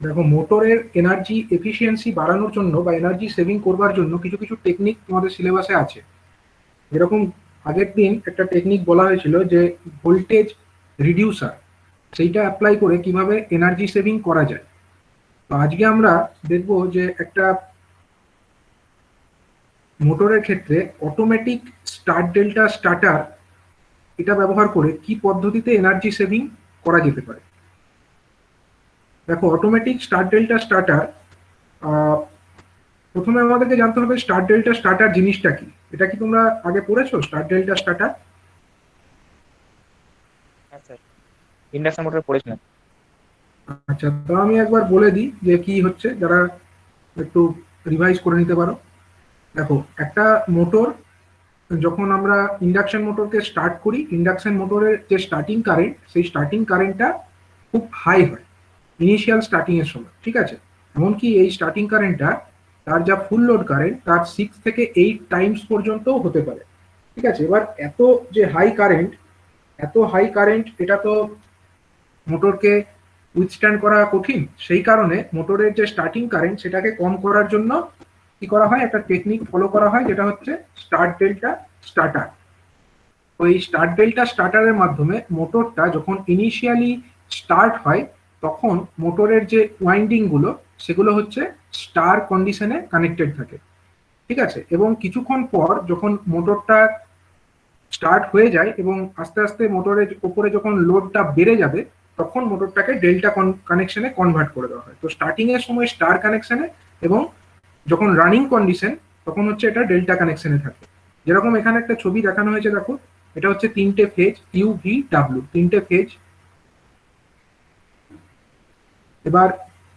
দেখো, মোটরের energy efficiency বাড়ানোর জন্য বা এনার্জি সেভিং করবার জন্য কিছু কিছু টেকনিক তোমাদের সিলেবাসে আছে। যেরকম আগের দিন একটা টেকনিক বলা হয়েছিল যে ভোল্টেজ রিডিউসার, সেইটা অ্যাপ্লাই করে কিভাবে এনার্জি সেভিং করা যায়। তো আজকে আমরা দেখব যে একটা মোটরের ক্ষেত্রে অটোমেটিক স্টার্ট ডেল্টা স্টার্টার, এটা ব্যবহার করে কি পদ্ধতিতে এনার্জি সেভিং করা যেতে পারে। দেখো, অটোমেটিক স্টার্ট ডেল্টা স্টার্টার, প্রথমে আমাদেরকে জানতে হবে স্টার্ট ডেল্টা স্টার্টার জিনিসটা কি। এটা কি তোমরা আগে পড়েছো স্টার্ট ডেল্টা স্টার্টার? হ্যাঁ স্যার, ইন্ডাকশন মোটর পড়েছিলাম। আচ্ছা, তো আমি একবার বলে দিই যে কি হচ্ছে, যারা একটু রিভাইজ করে নিতে পারো। দেখো, একটা মোটর, যখন আমরা ইন্ডাকশন মোটরকে স্টার্ট করি, ইন্ডাকশন মোটরের যে স্টার্টিং কারেন্ট, সেই স্টার্টিং কারেন্টটা খুব হাই হয় ইনিশিয়াল স্টার্টিং এর সময়, ঠিক আছে। এমনকি এই স্টার্টিং কারেন্টটা তার যা ফুল লোড কারেন্ট তার 6 থেকে 8 টাইমস পর্যন্ত হতে পারে, ঠিক আছে। এবার এত যে হাই কারেন্ট, এত হাই কারেন্ট, এটা তো মোটরকে উইথস্ট্যান্ড করা কঠিন। সেই কারণে মোটরের যে স্টার্টিং কারেন্ট সেটাকে কম করার জন্য কি করা হয়, একটা টেকনিক ফলো করা হয়, যেটা হচ্ছে স্টার্ট ডেল্টা স্টার্টার। ওই স্টার্ট ডেল্টা স্টার্টারের মাধ্যমে মোটরটা যখন ইনিশিয়ালি স্টার্ট হয়, তখন মোটরের যে ওয়াইন্ডিং গুলো সেগুলো হচ্ছে স্টার কন্ডিশনে কানেক্টেড থাকে, ঠিক আছে। এবং কিছুক্ষণ পর যখন মোটরটা স্টার্ট হয়ে যায় এবং আস্তে আস্তে মোটরের উপরে যখন লোডটা বেড়ে যাবে, তখন মোটরটাকে ডেল্টা কানেকশনে কনভার্ট করে দেওয়া হয়। তো স্টার্টিং এর সময় স্টার কানেকশনে, এবং যখন রানিং কন্ডিশন তখন হচ্ছে এটা ডেল্টা কানেকশনে থাকে। যেরকম এখানে একটা ছবি দেখানো হয়েছে, দেখো, এটা হচ্ছে 3টে ফেজ ইউ ভি ডাব্লিউ, 3টে ফেজ। এবার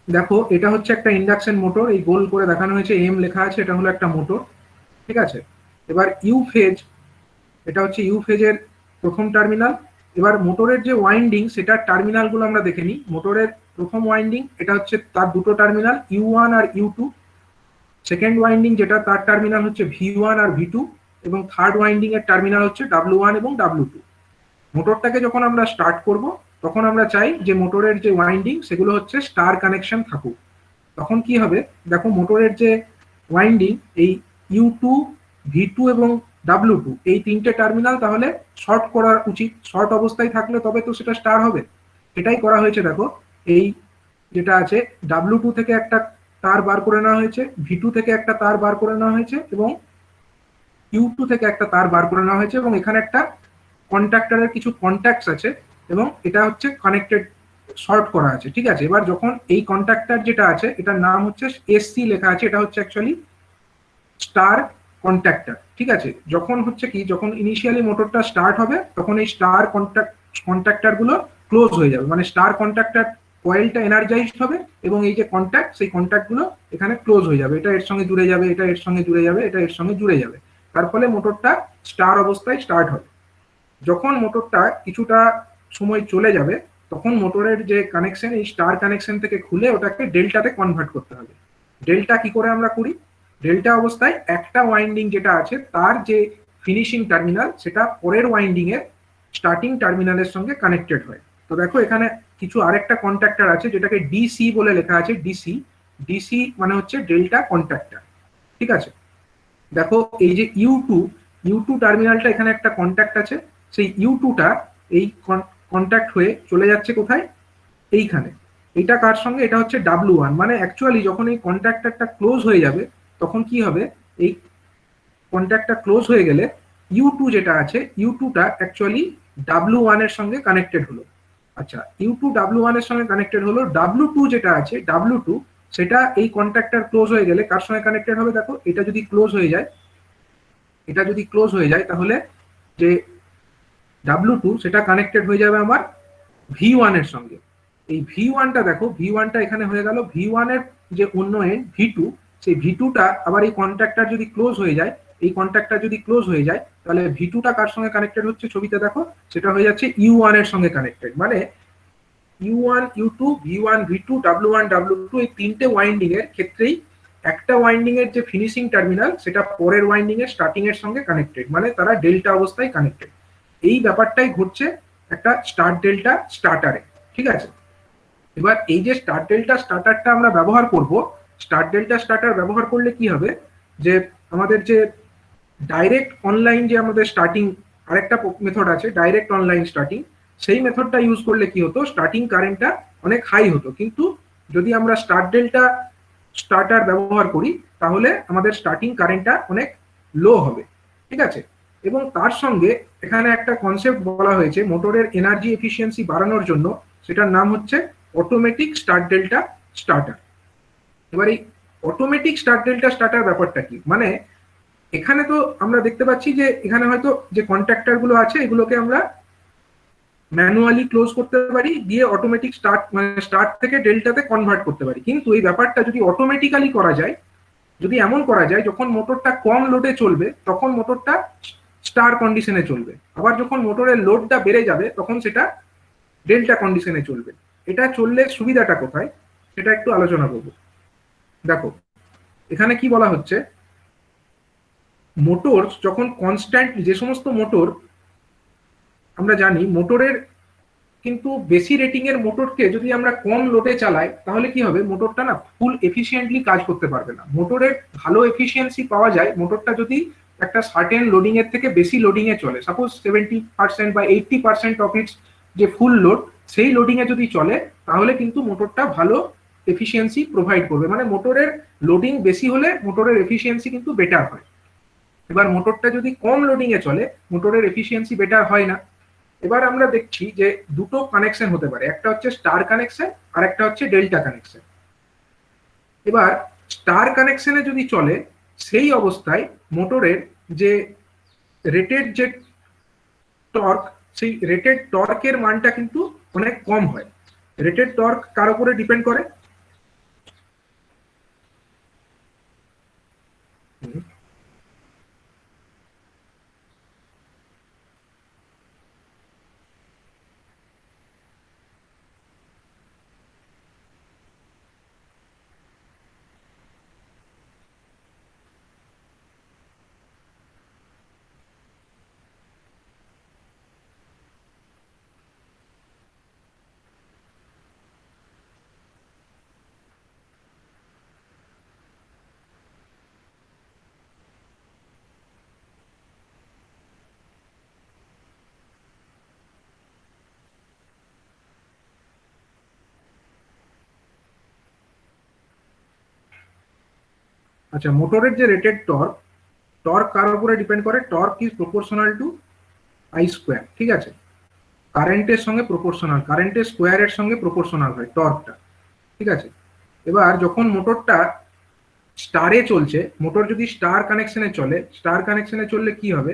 দেখো, এটা হচ্ছে একটা ইন্ডাকশন মোটর, এই গোল করে দেখানো হয়েছে, এম লেখা আছে, এটা হলো একটা মোটর, ঠিক আছে। এবার ইউ ফেজ, এটা হচ্ছে ইউ ফেজের প্রথম টার্মিনাল। এবার মোটরের যে ওয়াইন্ডিং, সেটার টার্মিনালগুলো আমরা দেখে নিই। মোটরের প্রথম ওয়াইন্ডিং, এটা হচ্ছে তার দুটো টার্মিনাল U1 আর U2। সেকেন্ড ওয়াইন্ডিং যেটা, তার টার্মিনাল হচ্ছে V1 আর V2, এবং থার্ড ওয়াইন্ডিং এর টার্মিনাল হচ্ছে W1 এবং W2। মোটরটাকে যখন আমরা স্টার্ট করব, তখন আমরা চাই যে মোটরের যে ওয়াইন্ডিং সেগুলো হচ্ছে স্টার কানেকশন থাকুক। তখন কি হবে, দেখো, মোটরের যে ওয়াইন্ডিং, এই U2, V2 এবং W2, এই 3টে টার্মিনাল তাহলে শর্ট করা উচিত। শর্ট অবস্থায় থাকলে তবে তো সেটা স্টার হবে। এটাই করা হয়েছে। দেখো, এই যেটা আছে, W2 থেকে একটা তার বার করে নেওয়া হয়েছে, V2 থেকে একটা তার বার করে নেওয়া হয়েছে, এবং U2 থেকে একটা তার বার করে নেওয়া হয়েছে, এবং এখানে একটা কন্ট্যাক্টরের কিছু কন্ট্যাক্টস আছে, এবং এটা হচ্ছে কানেক্টেড, শর্ট করা আছে, ঠিক আছে। এবার যখন এই কন্ট্যাক্টর যেটা আছে, এটার নাম হচ্ছে SC লেখা আছে, এটা হচ্ছে অ্যাকচুয়ালি স্টার কন্ট্যাক্টর, ঠিক আছে। যখন হচ্ছে কি, যখন ইনিশিয়ালি মোটরটা স্টার্ট হবে, তখন এই স্টার কন্ট্যাক্টর গুলো ক্লোজ হয়ে যাবে, মানে স্টার কন্ট্যাক্টর কয়েলটা এনার্জাইজড হবে, এবং এই যে কন্ট্যাক্ট, সেই কন্ট্যাক্ট গুলো এখানে ক্লোজ হয়ে যাবে। এটা এর সঙ্গে জুড়ে যাবে, এটা এর সঙ্গে জুড়ে যাবে, এটা এর সঙ্গে জুড়ে যাবে। তার ফলে মোটরটা স্টার অবস্থায় স্টার্ট হবে। যখন মোটরটা কিছুটা সময় চলে যাবে, তখন মোটরের যে কানেকশন, এই স্টার কানেকশন থেকে খুলে ওটাকে ডেল্টাতে কনভার্ট করতে হবে। ডেল্টা কি করে আমরা করি, ডেল্টা অবস্থায় একটা ওয়াইন্ডিং যেটা আছে, তার যে ফিনিশিং টার্মিনাল, সেটা পরের ওয়াইন্ডিং এর স্টার্টিং টার্মিনালের সঙ্গে কানেক্টেড হয়। তো দেখো, এখানে কিছু আরেকটা কন্ট্যাক্টর আছে, যেটাকে ডিসি বলে লেখা আছে, ডিসি। ডিসি মানে হচ্ছে ডেল্টা কন্ট্যাক্টর, ঠিক আছে। দেখো, এই যে ইউ টু টার্মিনালটা, এখানে একটা কন্ট্যাক্ট আছে, সেই ইউ2টা এই কন্ট্যাক্ট হয়ে চলে যাচ্ছে কোথায়, এইখানে। এটা কার সঙ্গে, এটা হচ্ছে W1। মানে অ্যাকচুয়ালি যখন এই কন্ট্যাক্টরটা ক্লোজ হয়ে যাবে, তখন কি হবে, এই কন্ট্যাক্টটা ক্লোজ হয়ে গেলে U2 যেটা আছে, ইউ2টা অ্যাকচুয়ালি W1 এর সঙ্গে কানেক্টেড হলো। আচ্ছা, U2 W1 এর সঙ্গে কানেক্টেড হলো। W2 যেটা আছে, W2, সেটা এই কন্ট্যাক্টর ক্লোজ হয়ে গেলে কার সঙ্গে কানেক্টেড হবে, দেখো, এটা যদি ক্লোজ হয়ে যায়, এটা যদি ক্লোজ হয়ে যায়, তাহলে যে W2, সেটা কানেক্টেড হয়ে যাবে আমার V1 এর সঙ্গে। এই V1টা দেখো, V1টা এখানে হয়ে গেল। V1 এর যে অন্য এন্ড V2, সেই V2টা আবার এই কন্ট্যাক্টর যদি ক্লোজ হয়ে যায়, এই কন্ট্যাক্টর যদি ক্লোজ হয়ে যায়, তাহলে V2টা কার সঙ্গে কানেক্টেড হচ্ছে, ছবিতে দেখো, সেটা হয়ে যাচ্ছে U1 এর সঙ্গে কানেক্টেড। মানে U1, U2, V1, V2, W1, W2, এই 3টে ওয়াইন্ডিং এর ক্ষেত্রেই একটা ওয়াইন্ডিং এর যে ফিনিশিং টার্মিনাল, সেটা পরের ওয়াইন্ডিং এর স্টার্টিং এর সঙ্গে কানেক্টেড, মানে তারা ডেল্টা অবস্থায় কানেক্টেড। এই ব্যাপারটাই ঘটছে একটা স্টার ডেল্টা স্টার্টারে, ঠিক আছে। এবার এই যে স্টার ডেল্টা স্টার্টারটা আমরা ব্যবহার করব, স্টার ডেল্টা স্টার্টার ব্যবহার করলে কি হবে, যে আমাদের যে ডাইরেক্ট অনলাইন যে আমাদের স্টার্টিং আরেকটা মেথড আছে ডাইরেক্ট অনলাইন স্টার্টিং, সেই মেথডটা ইউজ করলে কি হতো, স্টার্টিং কারেন্টটা অনেক হাই হতো। কিন্তু যদি আমরা স্টার ডেল্টা স্টার্টার ব্যবহার করি তাহলে আমাদের স্টার্টিং কারেন্টটা অনেক লো হবে, ঠিক আছে। এবং তার সঙ্গে এখানে একটা কনসেপ্ট বলা হয়েছে মোটরের এনার্জি এফিসিয়েন্সি বাড়ানোর জন্য, সেটার নাম হচ্ছে অটোমেটিক স্টার ডেল্টা স্টার্টার। এবার এই অটোমেটিক স্টার ডেল্টা স্টার্টার ব্যাপারটা কি, মানে এখানে তো আমরা দেখতে পাচ্ছি যে এখানে হয়তো যে কন্ট্যাক্টর গুলো আছে এগুলোকে আমরা ম্যানুয়ালি ক্লোজ করতে পারি, দিয়ে অটোমেটিক স্টার্ট মানে স্টার্ট থেকে ডেল্টাতে কনভার্ট করতে পারি। কিন্তু এই ব্যাপারটা যদি অটোমেটিক্যালি করা যায়, যদি এমন করা যায় যখন মোটরটা কম লোডে চলবে তখন মোটরটা স্টার কন্ডিশনে চলবে, আবার যখন মোটরের লোডটা বেড়ে যাবে তখন সেটা ডেল্টা কন্ডিশনে চলবে। এটা চললে সুবিধাটা কোথায় সেটা একটু আলোচনা করব। দেখো এখানে কি বলা হচ্ছে, মোটর যখন কনস্ট্যান্ট, যে সমস্ত মোটর আমরা জানি মোটরের কিন্তু বেশি রেটিং এর মোটরকে যদি আমরা কম লোডে চালাই তাহলে কি হবে, মোটরটা না ফুল এফিসিয়েন্টলি কাজ করতে পারবে না। মোটরের ভালো এফিসিয়েন্সি পাওয়া যায় মোটরটা যদি একটা সার্টেন লোডিং এর থেকে বেশি লোডিং এ চলে, সাপোজ 70% বা 80% অফ ইটস যে ফুল লোড সেই লোডিং এ যদি চলে তাহলে কিন্তু মোটরটা ভালো এফিসিয়েন্সি প্রোভাইড করবে, মানে মোটরের লোডিং বেশি হলে মোটরের এফিসিয়েন্সি কিন্তু বেটার হয়। এবার মোটরটা যদি কম লোডিং এ চলে মোটরের এফিসিয়েন্সি বেটার হয় না। এবার আমরা দেখছি যে দুটো কানেকশন হতে পারে, একটা হচ্ছে স্টার কানেকশন আর একটা হচ্ছে ডেল্টা কানেকশন। এবার স্টার কানেকশনে যদি চলে সেই অবস্থায় মোটরের যে রেটেড যে টর্ক, সেই রেটেড টর্কের মানটা কিন্তু অনেক কম হয়। রেটেড টর্ক কার উপরে ডিপেন্ড করে, আচ্ছা মোটরের যে রেটেড টর্ক, টর্ক কার উপরে ডিপেন্ড করে, torque is proportional to I square, ঠিক আছে। কারেন্টের সঙ্গে প্রপোর্শনাল, কারেন্টের স্কোয়ারের সঙ্গে প্রপোর্শনাল হয় টর্কটা, ঠিক আছে। এবার যখন মোটরটা স্টারে চলছে, মোটর যদি স্টার কানেকশনে চলে, স্টার কানেকশনে চললে কি হবে,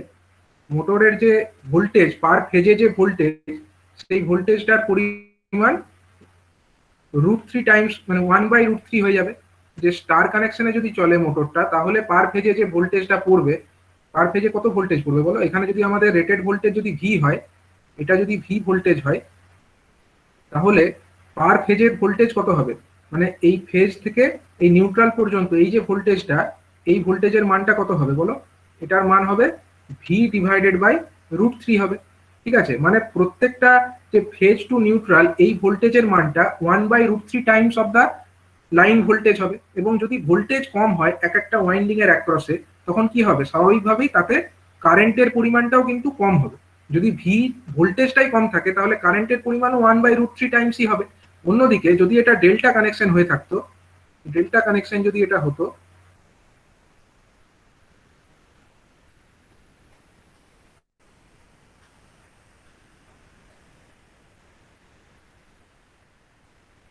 মোটরের যে ভোল্টেজ পার ফেজে যে ভোল্টেজ, সেই ভোল্টেজটার পরিমাণ √3 টাইমস মানে 1/√3 হয়ে যাবে। যে স্টার কানেকশনে যদি চলে মোটরটা তাহলে পার ফেজে যে ভোল্টেজটা পড়বে, পার ফেজে কত ভোল্টেজ পড়বে বলো, এখানে যদি আমাদের রেটেড ভোল্টেজ যদি ভি হয়, এটা যদি ভি ভোল্টেজ হয় তাহলে পার ফেজের ভোল্টেজ কত হবে, মানে এই ফেজ থেকে এই নিউট্রাল পর্যন্ত এই যে ভোল্টেজটা, এই ভোল্টেজের মানটা কত হবে বলো, এটার মান হবে ভি ডিভাইডেড বাই √3 হবে, ঠিক আছে। মানে প্রত্যেকটা যে ফেজ টু নিউট্রাল এই ভোল্টেজের মানটা 1/√3 times of the line voltage হবে। এবং যদি ভোল্টেজ কম হয় এক একটা ওয়াইন্ডিং এর অ্যাক্রসে তখন কি হবে, স্বাভাবিকভাবেই তাতে কারেন্টের পরিমাণটাও কিন্তু কম হবে। যদি ভি ভোল্টেজটাই কম থাকে তাহলে কারেন্টের পরিমাণও 1/√3 টাইমসই হবে। অন্যদিকে যদি এটা ডেল্টা কানেকশন হয়ে থাকতো, ডেল্টা কানেকশন যদি এটা হতো,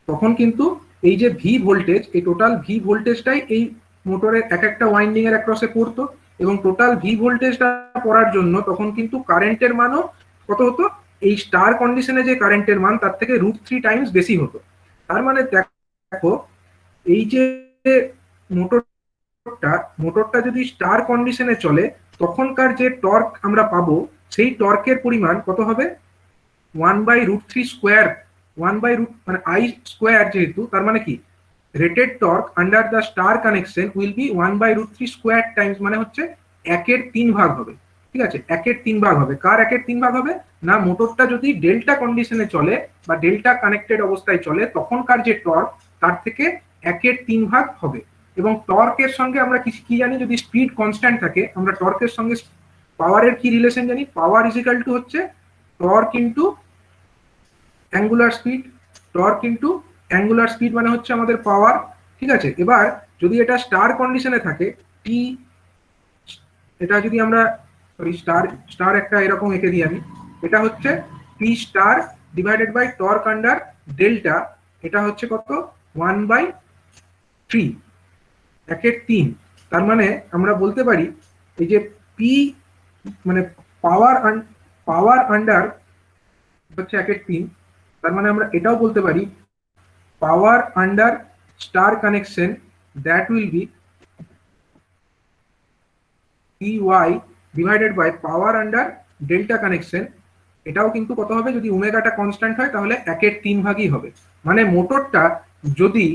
তখন কিন্তু এই যে ভি ভোল্টেজ, এই টোটাল ভি ভোল্টেজটাই এই মোটরের এক একটা ওয়াইন্ডিং এর অ্যাক্রসে পড়তো, এবং টোটাল ভি ভোল্টেজটা পড়ার জন্য তখন কিন্তু কারেন্টের মানও কত হতো, এই স্টার কন্ডিশনে যে কারেন্টের মান তার থেকে √3 টাইমস বেশি হতো। তার মানে দেখো এই যে মোটরটা যদি স্টার কন্ডিশনে চলে তখনকার যে টর্ক আমরা পাবো সেই টর্কের পরিমাণ কত হবে, 1/√3 স্কোয়ার, 1/√, মানে আই স্কোয়ার যেহেতু, তার মানে কি rated torque under the star connection will be 1/√3 square Times, মানে হচ্ছে 1/3 ভাগ হবে, ঠিক আছে, 1/3 হবে। কার 1/3 হবে? না, মোটরটা যদি ডেল্টা কন্ডিশনে চলে বা ডেল্টা কানেক্টেড অবস্থায় চলে তখনকার যে টর্ক তার থেকে 1/3 হবে। এবং টর্কের সঙ্গে আমরা কি জানি, যদি স্পিড কনস্ট্যান্ট থাকে আমরা টর্কের সঙ্গে পাওয়ারের কি রিলেশন জানি? পাওয়ার ইজ ইকুয়াল টু হচ্ছে torque into angular speed. Torque into angular speed মানে হচ্ছে আমাদের পাওয়ার। ঠিক আছে, এবার যদি এটা স্টার কন্ডিশনে থাকে, টি, এটা যদি আমরা স্টার স্টার একটা এরকম এঁকে দিই আমি, এটা হচ্ছে P star divided by torque under delta, এটা হচ্ছে কত? 1/3, 1/3। তার মানে আমরা বলতে পারি এই যে পি মানে পাওয়ার আন্ডার হচ্ছে 1/3, তার মানে আমরা এটাও বলতে পারি power under star connection that will be PY divided by power under delta connection. এটাও কিন্তু কত হবে? যদি ওমেগাটা কনস্ট্যান্ট হয় তাহলে 1/3 হবে। মানে মোটরটা যদি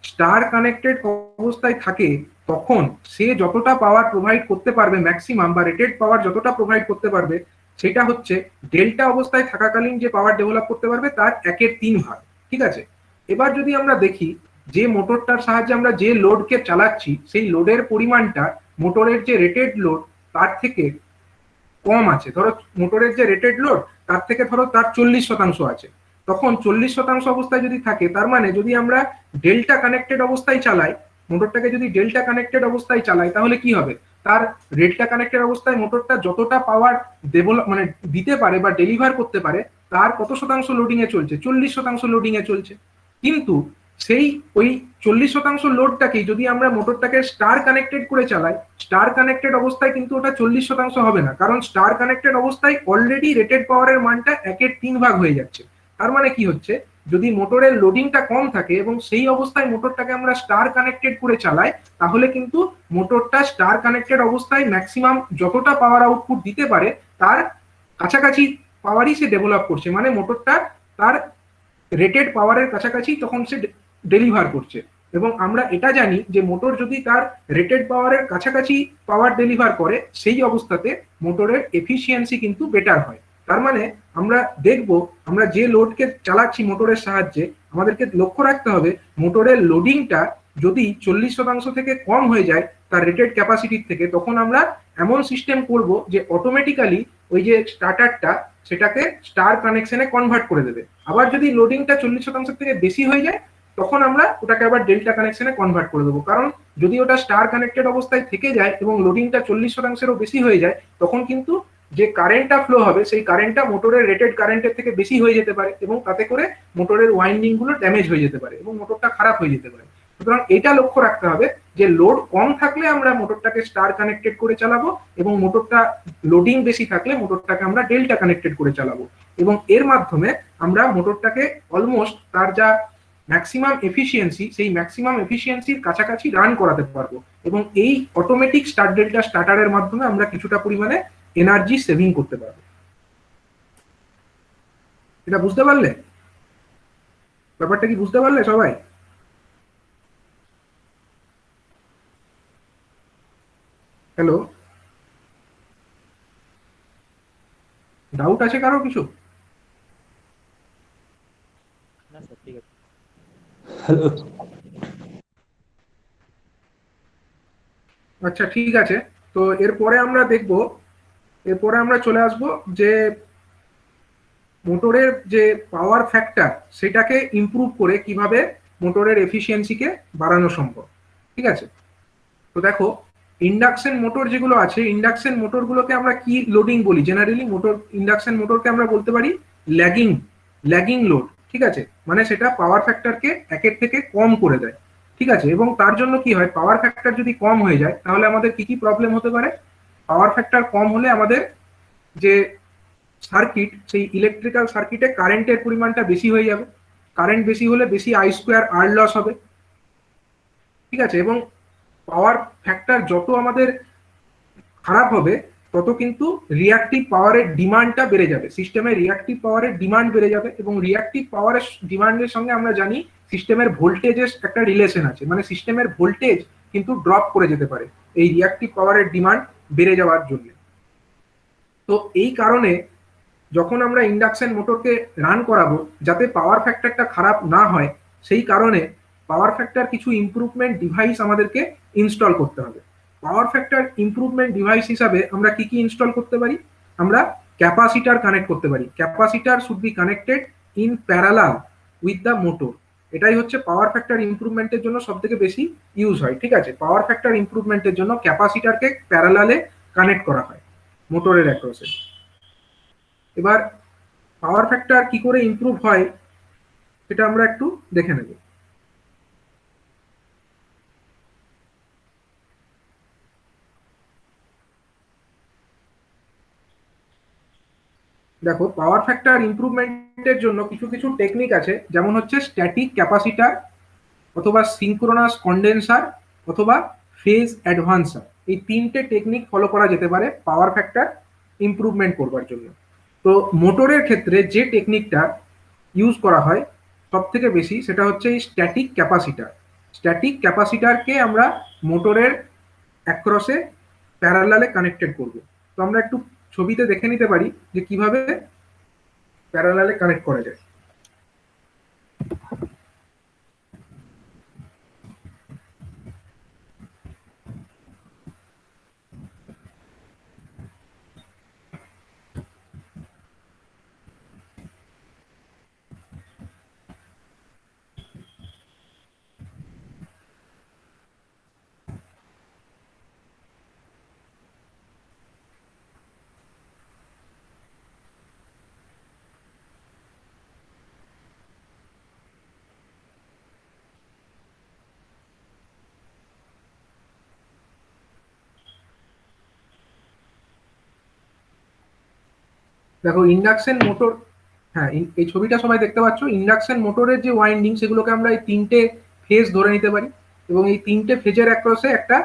স্টার কানেক্টেড অবস্থায় থাকে তখন সে যতটা পাওয়ার প্রোভাইড করতে পারবে ম্যাক্সিমাম বা রেটেড পাওয়ার যতটা প্রোভাইড করতে পারবে সেটা হচ্ছে ডেল্টা অবস্থায় থাকাকালীন যে পাওয়ার ডেভেলপ করতে পারবে তার 1/3। ঠিক আছে, এবার যদি আমরা দেখি যে মোটরটার সাহায্যে আমরা যে লোডকে চালাচ্ছি সেই লোডের পরিমাণটা মোটরের যে রেটেড লোড তার থেকে কম আছে, ধরো মোটরের যে রেটেড লোড তার থেকে ধরো তার 40% আছে, তখন 40% অবস্থায় যদি থাকে তার মানে যদি আমরা ডেল্টা কানেক্টেড অবস্থায় চালাই, মোটরটাকে যদি ডেল্টা কানেক্টেড অবস্থায় চালাই তাহলে কি হবে? তার ডেল্টা কানেক্টেড অবস্থায় মোটরটা যতটা পাওয়ার ডেভেলপ মানে দিতে পারে বা ডেলিভার করতে পারে তার কত শতাংশ লোডিং এ চলছে? 40% লোডিং এ চলছে। কিন্তু সেই ওই 40% লোডটাকেই যদি আমরা মোটরটাকে স্টার কানেক্টেড করে চালাই, স্টার কানেক্টেড অবস্থায় কিন্তু ওটা 40% হবে না, কারণ স্টার কানেক্টেড অবস্থায় অলরেডি রেটেড পাওয়ারের মানটা 1/3 হয়ে যাচ্ছে। তার মানে কি হচ্ছে, যদি মোটরের লোডিংটা কম থাকে এবং সেই অবস্থায় মোটরটাকে আমরা স্টার কানেক্টেড করে চালাই তাহলে কিন্তু মোটরটা স্টার কানেক্টেড অবস্থায় ম্যাক্সিমাম যতটা পাওয়ার আউটপুট দিতে পারে তার কাছাকাছি পাওয়ারই সে ডেভেলপ করছে, মানে মোটরটা তার রেটেড পাওয়ারের কাছাকাছি তখন সে ডেলিভার করছে। এবং আমরা এটা জানি যে মোটর যদি তার রেটেড পাওয়ারের কাছাকাছি পাওয়ার ডেলিভার করে সেই অবস্থাতে মোটরের এফিসিয়েন্সি কিন্তু বেটার হয়। তার মানে আমরা দেখব আমরা যে লোডকে চালাচ্ছি মোটরের সাহায্যে আমাদেরকে লক্ষ্য রাখতে হবে মোটরের লোডিংটা যদি 40% থেকে কম হয়ে যায় তার রেটেড ক্যাপাসিটির থেকে, তখন আমরা এমন সিস্টেম করব যে অটোমেটিক্যালি ওই যে স্টার্টারটা সেটাকে স্টার কানেকশনে কনভার্ট করে দেবে। আবার যদি লোডিংটা 40% থেকে বেশি হয়ে যায় তখন আমরা ওটাকে আবার ডেল্টা কানেকশনে কনভার্ট করে দেবো, কারণ যদি ওটা স্টার কানেক্টেড অবস্থায় থেকে যায় এবং লোডিংটা 40%-এরও বেশি হয়ে যায় তখন কিন্তু যে কারেন্টটা ফ্লো হবে সেই কারেন্টটা মোটরের রেটেড কারেন্টের থেকে বেশি হয়ে যেতে পারে এবং তাতে করে মোটরের ওয়াইন্ডিং গুলো ড্যামেজ হয়ে যেতে পারে এবং মোটরটা খারাপ হয়ে যেতে পারে। সুতরাং এটা লক্ষ্য রাখতে হবে যে লোড কম থাকলে আমরা মোটরটাকে স্টার কানেক্টেড করে চালাবো এবং মোটরটা লোডিং বেশি থাকলে মোটরটাকে আমরা ডেল্টা কানেক্টেড করে চালাবো এবং এর মাধ্যমে আমরা মোটরটাকে অলমোস্ট তার যা ম্যাক্সিমাম এফিসিয়েন্সি সেই ম্যাক্সিমাম এফিসিয়েন্সির কাছাকাছি রান করাতে পারবো এবং এই অটোমেটিক স্টার ডেল্টা স্টার্টারের মাধ্যমে আমরা কিছুটা পরিমাণে এনার্জি সেভিং করতে পারবো। এটা বুঝতে পারলে? ব্যাপারটা কি বুঝতে পারলে সবাই? হ্যালো, ডাউট আছে কারো কিছু? না স্যার, ঠিক আছে। হ্যালো, আচ্ছা ঠিক আছে, তো এরপরে আমরা দেখব, এরপরে আমরা চলে আসব যে মোটরের যে পাওয়ার ফ্যাক্টর সেটাকে ইমপ্রুভ করে কিভাবে মোটরের এফিসিয়েন্সিকে বাড়ানো সম্ভব। ঠিক আছে, তো দেখো ইন্ডাকশন মোটর যেগুলো আছে ইন্ডাকশন মোটরগুলোকে আমরা কি লোডিং বলি? জেনারেলি মোটর ইন্ডাকশন মোটরকে আমরা বলতে পারি ল্যাগিং লোড। ঠিক আছে, মানে সেটা পাওয়ার ফ্যাক্টরকে 1-এর থেকে কম করে দেয়। ঠিক আছে, এবং তার জন্য কি হয়, পাওয়ার ফ্যাক্টর যদি কম হয়ে যায় তাহলে আমাদের কি কি প্রবলেম হতে পারে? পাওয়ার ফ্যাক্টর কম হলে আমাদের যে সার্কিট সেই ইলেকট্রিক্যাল সার্কিটে কারেন্টের পরিমাণটা বেশি হয়ে যাবে, কারেন্ট বেশি হলে বেশি I2R লস হবে। ঠিক আছে, এবং পাওয়ার ফ্যাক্টর যত আমাদের খারাপ হবে তত কিন্তু রিঅ্যাক্টিভ পাওয়ারের ডিমান্ডটা বেড়ে যাবে, সিস্টেমে রিঅ্যাক্টিভ পাওয়ারের ডিমান্ড বেড়ে যাবে এবং রিঅ্যাক্টিভ পাওয়ারের ডিমান্ডের সঙ্গে আমরা জানি সিস্টেমের ভোল্টেজের একটা রিলেশন আছে, মানে সিস্টেমের ভোল্টেজ কিন্তু ড্রপ করে যেতে পারে এই রিঅ্যাক্টিভ পাওয়ারের ডিমান্ড বেড়ে যাওয়ার জন্য। তো এই কারণে যখন আমরা ইন্ডাকশন মোটরকে রান করাবো, যাতে পাওয়ার ফ্যাক্টরটা খারাপ না হয়, সেই কারণে পাওয়ার ফ্যাক্টর কিছু ইমপ্রুভমেন্ট ডিভাইস আমাদেরকে ইনস্টল করতে হবে। পাওয়ার ফ্যাক্টর ইমপ্রুভমেন্ট ডিভাইস হিসাবে আমরা কি কি ইনস্টল করতে পারি? আমরা ক্যাপাসিটার কানেক্ট করতে পারি। Capacitor should be connected in parallel with the motor. এটাই হচ্ছে পাওয়ার ফ্যাক্টর ইমপ্রুভমেন্টের জন্য সব থেকে বেশি ইউজ হয়। ঠিক আছে, পাওয়ার ফ্যাক্টর ইমপ্রুভমেন্টের জন্য ক্যাপাসিটারকে প্যারালালে কানেক্ট করা হয় মোটরের অ্যাক্রসে। এবার পাওয়ার ফ্যাক্টর কি করে ইমপ্রুভ হয় সেটা আমরা একটু দেখে নেব। দেখো, পাওয়ার ফ্যাক্টর ইমপ্রুভমেন্টের জন্য কিছু কিছু টেকনিক আছে, যেমন হচ্ছে স্ট্যাটিক ক্যাপাসিটার, অথবা সিঙ্ক্রোনাস কন্ডেন্সার, অথবা ফেজ অ্যাডভান্সার। এই তিনটে টেকনিক ফলো করা যেতে পারে পাওয়ার ফ্যাক্টর ইমপ্রুভমেন্ট করবার জন্য। তো মোটরের ক্ষেত্রে যে টেকনিকটা ইউজ করা হয় সব থেকে বেশি, সেটা হচ্ছে এই স্ট্যাটিক ক্যাপাসিটার। স্ট্যাটিক ক্যাপাসিটারকে আমরা মোটরের অ্যাক্রসে প্যারালালে কানেক্টেড করব। তো আমরা একটু ছবিতে দেখে নিতে পারি যে কিভাবে প্যারালালে কানেক্ট করা যায়। দেখো, ইন্ডাকশন মোটর, হ্যাঁ, এই ছবিটা সবাই দেখতে পাচ্ছ। ইন্ডাকশন মোটরের যে ওয়াইন্ডিং, সেগুলোকে আমরা এই তিনটে ফেজ ধরে নিতে পারি, এবং এই তিনটে ফেজের অ্যাক্রসে একটা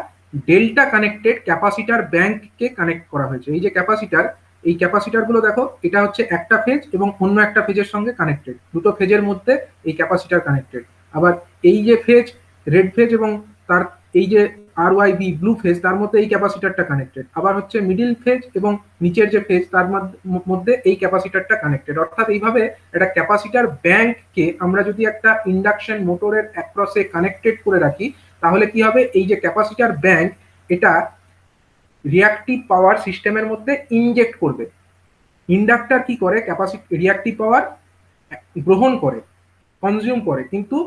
ডেল্টা কানেক্টেড ক্যাপাসিটার ব্যাংককে কানেক্ট করা হয়েছে। এই যে ক্যাপাসিটার, এই ক্যাপাসিটার গুলো দেখো, এটা হচ্ছে একটা ফেজ এবং অন্য একটা ফেজের সঙ্গে কানেক্টেড। দুটো ফেজের মধ্যে এই ক্যাপাসিটার কানেক্টেড। আবার এই যে ফেজ, রেড ফেজ, এবং তার এই যে আর ওয়াই বি ব্লু ফেজ, তার মধ্যে এই ক্যাপাসিটারটা কানেক্টেড। আবার হচ্ছে মিডিল ফেজ এবং নিচের যে ফেজ, তার মধ্যে এই ক্যাপাসিটারটা কানেক্টেড। অর্থাৎ এইভাবে একটা ক্যাপাসিটার ব্যাংককে আমরা যদি একটা ইন্ডাকশন মোটরের অ্যাক্রসে কানেক্টেড করে রাখি, তাহলে কি হবে, এই যে ক্যাপাসিটার ব্যাংক, এটা রিয়াক্টিভ পাওয়ার সিস্টেমের মধ্যে ইনজেক্ট করবে। ইন্ডাক্টর কি করে, রিয়াক্টিভ পাওয়ার গ্রহণ করে, কনজিউম করে, কিন্তু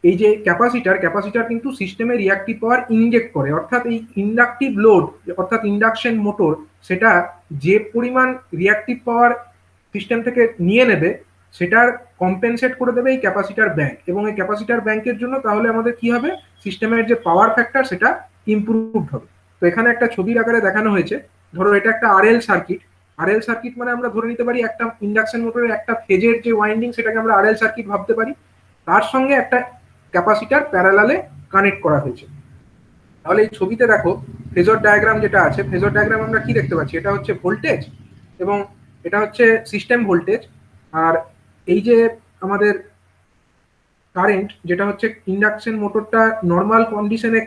এই যে ক্যাপাসিটার কিন্তু সিস্টেমে রিয়াক্টিভ পাওয়ার ইনজেক্ট করে। অর্থাৎ এই ইন্ডাকটিভ লোড, অর্থাৎ ইন্ডাকশন মোটর, সেটা যে পরিমাণ রিয়াক্টিভ পাওয়ার সিস্টেম থেকে নিয়ে নেবে, সেটার কম্পেনসেট করে দেবে এই ক্যাপাসিটার ব্যাংক। এবং এই ক্যাপাসিটার ব্যাংকের জন্য তাহলে আমাদের কি হবে, সিস্টেমের যে পাওয়ার ফ্যাক্টর সেটা ইমপ্রুভ হবে। তো এখানে একটা ছবির আকারে দেখানো হয়েছে। ধরো এটা একটা আরএল সার্কিট। আরএল সার্কিট মানে আমরা ধরে নিতে পারি একটা ইন্ডাকশন মোটরের একটা ফেজের যে ওয়াইন্ডিং, সেটাকে আমরা আরএল সার্কিট ভাবতে পারি। তার সঙ্গে একটা ক্যাপাসিটার প্যারালালে কানেক্ট করা হয়েছে। তাহলে এই ছবিতে দেখো, ফেজর ডায়াগ্রাম যেটা আছে, ফেজর ডায়াগ্রাম আমরা কি দেখতে পাচ্ছি, এটা হচ্ছে ভোল্টেজ এবং এটা হচ্ছে সিস্টেম ভোল্টেজ। আর এই যে আমাদের কারেন্ট, যেটা হচ্ছে ইন্ডাকশন মোটরটা নর্মাল কন্ডিশনে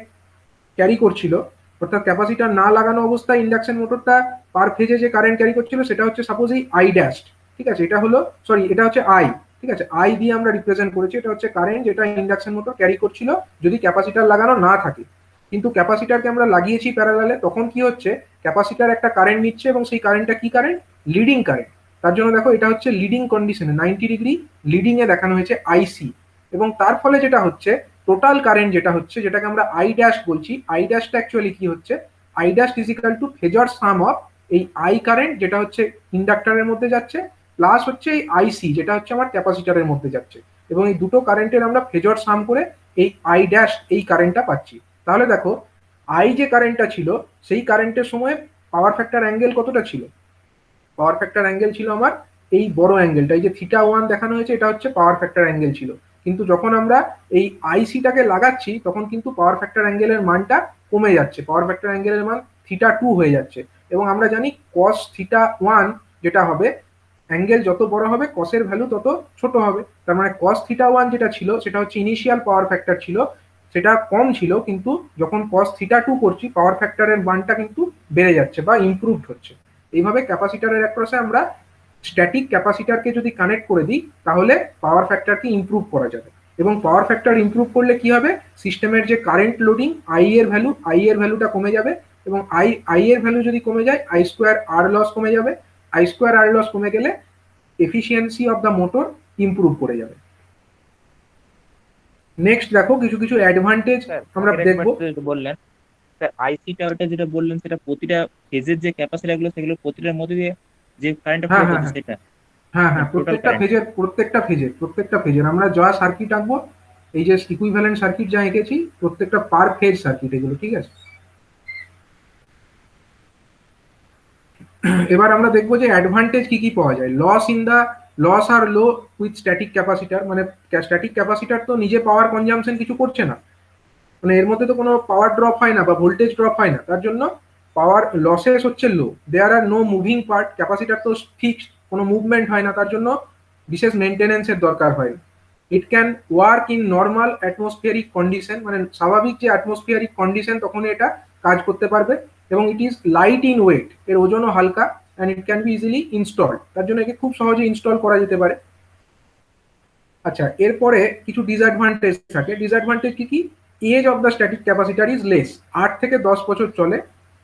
ক্যারি করছিল, অর্থাৎ ক্যাপাসিটার না লাগানো অবস্থায় ইন্ডাকশন মোটরটা পার ফেজে যে কারেন্ট ক্যারি করছিল, সেটা হচ্ছে সাপোজ এই আই ড্যাশ। ঠিক আছে, এটা হলো, সরি, এটা হচ্ছে আই। ঠিক আছে, আই দিয়ে আমরা রিপ্রেজেন্ট করেছি। এটা হচ্ছে কারেন্ট যেটা ইন্ডাকশন মোটর ক্যারি করছিল যদি ক্যাপাসিটার লাগানো না থাকে। কিন্তু ক্যাপাসিটারকে আমরা লাগিয়েছি প্যারালালে, তখন কি হচ্ছে, ক্যাপাসিটার একটা কারেন্ট নিচ্ছে এবং সেই কারেন্টটা কি কারেন্ট, লিডিং কারেন্ট। তার জন্য দেখো, এটা হচ্ছে লিডিং কন্ডিশনে 90 ডিগ্রি লিডিং এ দেখানো হয়েছে আইসি। এবং তার ফলে যেটা হচ্ছে, টোটাল কারেন্ট যেটা হচ্ছে, যেটাকে আমরা আই ড্যাশ বলছি, আই ড্যাশটা অ্যাকচুয়ালি কি হচ্ছে, I dash is equal to phasor some of এই আই কারেন্ট যেটা হচ্ছে ইন্ডাক্টরের মধ্যে যাচ্ছে, প্লাস হচ্ছে এই আইসি যেটা হচ্ছে আমার ক্যাপাসিটারের মধ্যে যাচ্ছে। এবং এই দুটো কারেন্টের আমরা ফেজর সাম করে এই আই ড্যাশ, এই কারেন্টটা পাচ্ছি। তাহলে দেখো, আই যে কারেন্টটা ছিল, সেই কারেন্টের সময় পাওয়ার ফ্যাক্টর অ্যাঙ্গেল কতটা ছিল, পাওয়ার ফ্যাক্টর অ্যাঙ্গেল ছিল আমার এই বড় অ্যাঙ্গেলটা, এই যে θ1 দেখানো হয়েছে, এটা হচ্ছে পাওয়ার ফ্যাক্টর অ্যাঙ্গেল ছিল। কিন্তু যখন আমরা এই আইসিটাকে লাগাচ্ছি, তখন কিন্তু পাওয়ার ফ্যাক্টর অ্যাঙ্গেলের মানটা কমে যাচ্ছে, পাওয়ার ফ্যাক্টর অ্যাঙ্গেলের মান θ2 হয়ে যাচ্ছে। এবং আমরা জানি cos θ1 যেটা হবে, অ্যাঙ্গেল যত বড় হবে কসের ভ্যালু তত ছোট হবে। তার মানে cos θ1 যেটা ছিল, সেটা হচ্ছে ইনিশিয়াল পাওয়ার ফ্যাক্টর ছিল, সেটা কম ছিল, কিন্তু যখন cos θ2 করছি, পাওয়ার ফ্যাক্টরের মানটা কিন্তু বেড়ে যাচ্ছে বা ইমপ্রুভড হচ্ছে। এইভাবে ক্যাপাসিটারের অ্যাক্রসে আমরা স্ট্যাটিক ক্যাপাসিটারকে যদি কানেক্ট করে দিই তাহলে পাওয়ার ফ্যাক্টরকে ইমপ্রুভ করা যাবে। এবং পাওয়ার ফ্যাক্টর ইমপ্রুভ করলে কি হবে, সিস্টেমের যে কারেন্ট লোডিং আই এর ভ্যালুটা কমে যাবে, এবং আই এর ভ্যালু যদি কমে যায় আই স্কোয়ার আর লস কমে যাবে, আই স্কোয়ার আর লস কমে গেলে efficiency of the motor improve করে যাবে। নেক্সট দেখো কিছু কিছু অ্যাডভান্টেজ আমরা দেখবো। বললেন স্যার আইসি টাওয়ারটা যেটা বললেন সেটা প্রতিটা ফেজের যে ক্যাপাসিটি গুলো সেগুলো প্রতিটার মধ্যে দিয়ে যে কারেন্টটা ফ্লো করছে সেটা। হ্যাঁ প্রত্যেকটা ফেজের আমরা যা সার্কিট আঁকবো, এই যে ইকুইভ্যালেন্ট সার্কিট যা এঁকেছি প্রত্যেকটা পার ফেজ সার্কিট এগুলো, ঠিক আছে। এবার আমরা দেখবো যে অ্যাডভান্টেজ কি কি পাওয়া যায়। লস আর লো উইথ স্ট্যাটিক ক্যাপাসিটার, মানে স্ট্যাটিক ক্যাপাসিটার তো নিজে পাওয়ার কনজাম্পশন কিছু করছে না, মানে এর মধ্যে তো কোনো পাওয়ার ড্রপ হয় না বা ভোল্টেজ ড্রপ হয় না, তার জন্য পাওয়ার লসেস হচ্ছে লো। দেয়ার আর নো মুভিং পার্ট, ক্যাপাসিটার তো ফিক্সড, কোনো মুভমেন্ট হয় না, তার জন্য বিশেষ মেনটেনেন্সের দরকার হয় না। It can work in normal atmospheric condition, মানে স্বাভাবিক যে অ্যাটমসফিয়ারিক কন্ডিশন তখন এটা কাজ করতে পারবে। এবং it is light in weight, এর ওজনও হালকা, and it can be easily install, তার জন্য একে খুব সহজে ইনস্টল করা যেতে পারে। আচ্ছা, এরপরে কিছু ডিসঅ্যাডভান্টেজ থাকে। ডিসঅ্যাডভান্টেজ কি কি, age of the static capacitor is less, 8 থেকে 10 বছর চলে,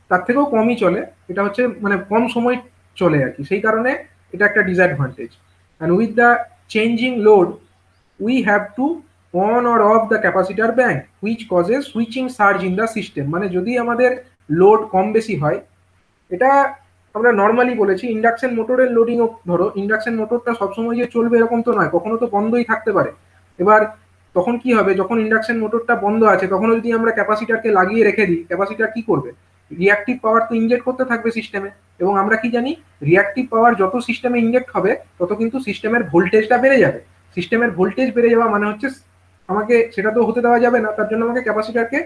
তার থেকেও কমই চলে, এটা হচ্ছে মানে কম সময় চলে আর কি, সেই কারণে এটা একটা disadvantage. And with the changing load we have to on or off the capacitor bank which causes switching surge in the system, মানে যদি আমাদের লোড কম বেশি হয়, এটা আমরা নর্মালি বলেছি ইন্ডাকশন মোটরের লোডিংও, ধরো ইন্ডাকশন মোটরটা সবসময় যে চলবে এরকম তো নয়, কখনো তো বন্ধই থাকতে পারে। এবার তখন কি হবে, যখন ইন্ডাকশন মোটরটা বন্ধ আছে তখন যদি আমরা ক্যাপাসিটারকে লাগিয়ে রেখে দিই, ক্যাপাসিটার কি করবে, রিঅ্যাক্টিভ পাওয়ার তো ইনজেক্ট করতে থাকবে সিস্টেমে, এবং আমরা কি জানি রিঅ্যাক্টিভ পাওয়ার যত সিস্টেমে ইনজেক্ট হবে তত কিন্তু সিস্টেমের ভোল্টেজটা বেড়ে যাবে। সিস্টেমের ভোল্টেজ বেড়ে যাওয়া মানে হচ্ছে আমাকে সেটা তো হতে দেওয়া যাবে না, তার জন্য আমাকে ক্যাপাসিটারকে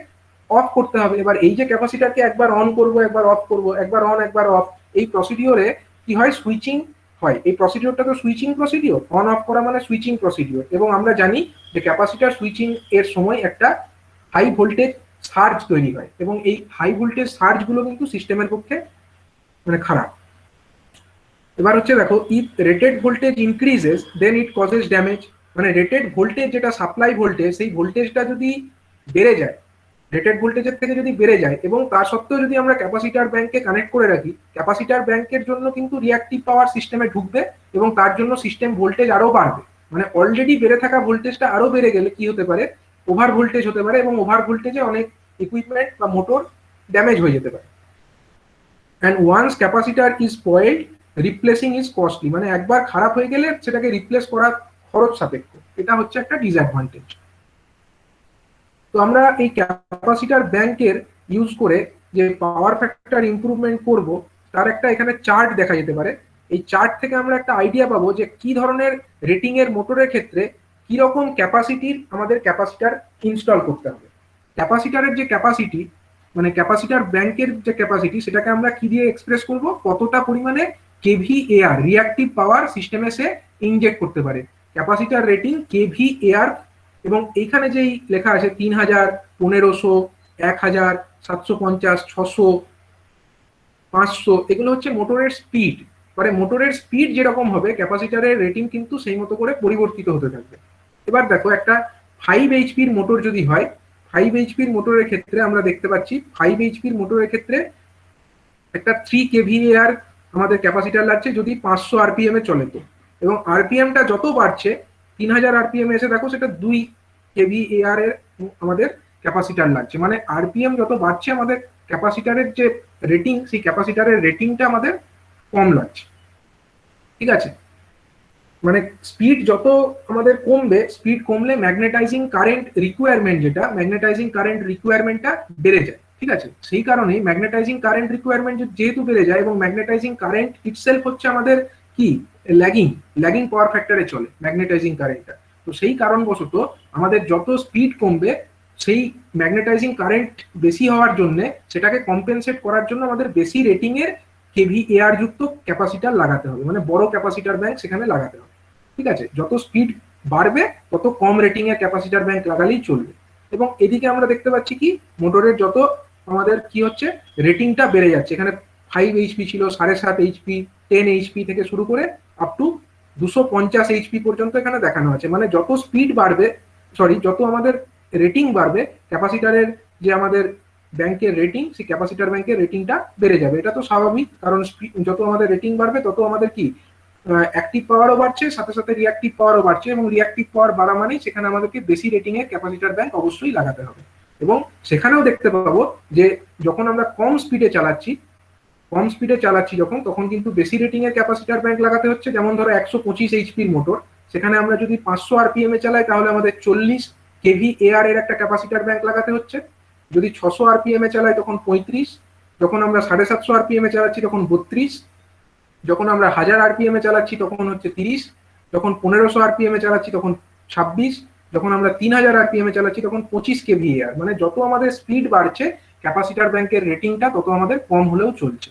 অফ করতে হবে। এবার এই যে ক্যাপাসিটারকে একবার অন করব একবার অফ করব, একবার অন একবার অফ, এই প্রসিডিওরে কি হয়, সুইচিং হয়। এই প্রসিডিওরটা তো সুইচিং প্রসিডিওর, অন অফ করা মানে সুইচিং প্রসিডিওর। এবং আমরা জানি যে ক্যাপাসিটার সুইচিং এর সময় একটা হাই ভোল্টেজ সার্জ তৈরি হয়, এবং এই হাই ভোল্টেজ সার্জ গুলো কিন্তু সিস্টেমের পক্ষে মানে খারাপ। এবার হচ্ছে দেখো, if rated voltage increases then it causes damage, মানে রেটেড ভোল্টেজ যেটা সাপ্লাই ভোল্টেজ, সেই ভোল্টেজটা যদি বেড়ে যায়, রেটেড ভোল্টেজের থেকে যদি বেড়ে যায়, এবং তার সত্ত্বেও যদি আমরা ক্যাপাসিটার ব্যাংকে কানেক্ট করে রাখি, ক্যাপাসিটার ব্যাংকের জন্য কিন্তু রিঅ্যাক্টিভ পাওয়ার সিস্টেমে ঢুকবে, এবং তার জন্য সিস্টেম ভোল্টেজ আরো বাড়বে। মানে অলরেডি বেড়ে থাকা ভোল্টেজটা আরো বেড়ে গেলে কি হতে পারে, ওভার ভোল্টেজ হতে পারে, এবং ওভার ভোল্টেজে অনেক ইকুইপমেন্ট বা মোটর ড্যামেজ হয়ে যেতে পারে। And once capacitor is spoiled replacing is costly, মানে একবার খারাপ হয়ে গেলে সেটাকে রিপ্লেস করা খরচ সাপেক্ষ, এটা হচ্ছে একটা ডিসঅ্যাডভান্টেজ। তো আমরা এই ক্যাপাসিটার ব্যাংকের ইউজ করে যে পাওয়ার ফ্যাক্টর ইমপ্রুভমেন্ট করব, তার একটা এখানে চার্ট দেখা যেতে পারে। এই চার্ট থেকে আমরা একটা আইডিয়া পাবো যে কি ধরনের রেটিং এর মোটরের ক্ষেত্রে কি রকম ক্যাপাসিটির আমাদের ক্যাপাসিটার ইনস্টল করতে হবে। ক্যাপাসিটারের যে ক্যাপাসিটি, মানে ক্যাপাসিটার ব্যাংকের যে ক্যাপাসিটি, সেটাকে আমরা কি দিয়ে এক্সপ্রেস করব, কতটা পরিমাণে কেভিএআর রিঅ্যাক্টিভ পাওয়ার সিস্টেমে সে ইনজেক্ট করতে পারে। ক্যাপাসিটার রেটিং কেভিএআর, এবং এইখানে যেই লেখা আছে 3000, 1500, 1000, 750, 600, 500, এগুলো হচ্ছে মোটরের স্পিড। মানে মোটরের স্পিড যেরকম হবে ক্যাপাসিটারের রেটিং কিন্তু সেই মতো করে পরিবর্তিত হতে থাকবে। এবার দেখো, একটা 5 এইচপির মোটর যদি হয়, 5 এইচপির মোটরের ক্ষেত্রে আমরা দেখতে পাচ্ছি 5 এইচপির মোটরের ক্ষেত্রে একটা 3 কেভিএআর আমাদের ক্যাপাসিটার লাগছে যদি 500 আরপিএম এ চলে তো, এবং আরপিএমটা যত বাড়ছে 3000 আরপিএম এসে দেখো সেটা 2 কেভিএআর এর আমাদের ক্যাপাসিটার লাগছে। মানে আরপিএম যত বাড়ছে আমাদের ক্যাপাসিটারের যে রেটিং, সেই ক্যাপাসিটারের রেটিংটা আমাদের কম লাগছে, ঠিক আছে। মানে স্পিড যত আমাদের কমবে, স্পিড কমলে ম্যাগনেটাইজিং কারেন্ট রিকোয়ারমেন্ট, যেটা ম্যাগনেটাইজিং কারেন্ট রিকোয়ারমেন্টটা বেড়ে যায়, ঠিক আছে। সেই কারণেই ম্যাগনেটাইজিং কারেন্ট রিকোয়ারমেন্ট যেহেতু বেড়ে যায়, এবং ম্যাগনেটাইজিং কারেন্ট ইটসেলফ হচ্ছে আমাদের কি ল্যাগিং পাওয়ার ফ্যাক্টরে চলে ম্যাগনেটাইজিং কারেন্টটা। তো সেই কারণবশত আমাদের যত স্পিড কমবে, সেই ম্যাগনেটাইজিং কারেন্ট বেশি হওয়ার জন্য সেটাকে কম্পেনসেট করার জন্য আমাদের বেশি রেটিং এর কেভিএআর যুক্ত ক্যাপাসিটার লাগাতে হবে, মানে বড় ক্যাপাসিটার ব্যাংক সেখানে লাগাতে হবে, ঠিক আছে। যত স্পিড বাড়বে তত কম রেটিং এর ক্যাপাসিটার ব্যাংক লাগালেই চলবে। এবং এদিকে আমরা দেখতে পাচ্ছি কি মোটরের যত আমাদের কি হচ্ছে রেটিংটা বেড়ে যাচ্ছে, এখানে 5 HP ছিল, 7.5 HP, 10 HP থেকে শুরু করে আপ টু 250 HP পর্যন্ত এখানে দেখানো আছে। মানে যত স্পিড বাড়বে, যত আমাদের রেটিং বাড়বে ক্যাপাসিটারের, যে আমাদের ব্যাংকের রেটিং, সেই ক্যাপাসিটার ব্যাংকের রেটিংটা বেড়ে যাবে। এটা তো স্বাভাবিক, কারণ যত আমাদের রেটিং বাড়বে তত আমাদের কি অ্যাক্টিভ পাওয়ারও বাড়ছে, সাথে সাথে রিঅ্যাক্টিভ পাওয়ারও বাড়ছে, এবং রিঅ্যাক্টিভ পাওয়ার বাড়া মানেই সেখানে আমাদেরকে বেশি রেটিং এর ক্যাপাসিটার ব্যাংক অবশ্যই লাগাতে হবে। এবং সেখানেও দেখতে পাবো যে যখন আমরা কম স্পিডে চালাচ্ছি যখন, তখন কিন্তু বেশি রেটিং এর ক্যাপাসিটার ব্যাংক লাগাতে হচ্ছে। যেমন ধরো 125 HP মোটর, সেখানে আমরা যদি 500 RPM এ চালাই তাহলে আমাদের 40 kVAR এর একটা ক্যাপাসিটার ব্যাংক লাগাতে হচ্ছে। যদি 600 RPM এ চালাই তখন 35, যখন আমরা 750 RPM এ চালাচ্ছি তখন 32, যখন আমরা 1000 RPM এ চালাচ্ছি তখন হচ্ছে 30, যখন 1500 RPM এ চালাচ্ছি তখন 26, যখন আমরা 3000 RPM এ চালাচ্ছি তখন 25 kVAR। মানে যত আমাদের স্পিড বাড়ছে ক্যাপাসিটার ব্যাংকের রেটিংটা তত আমাদের কম হলেও চলছে।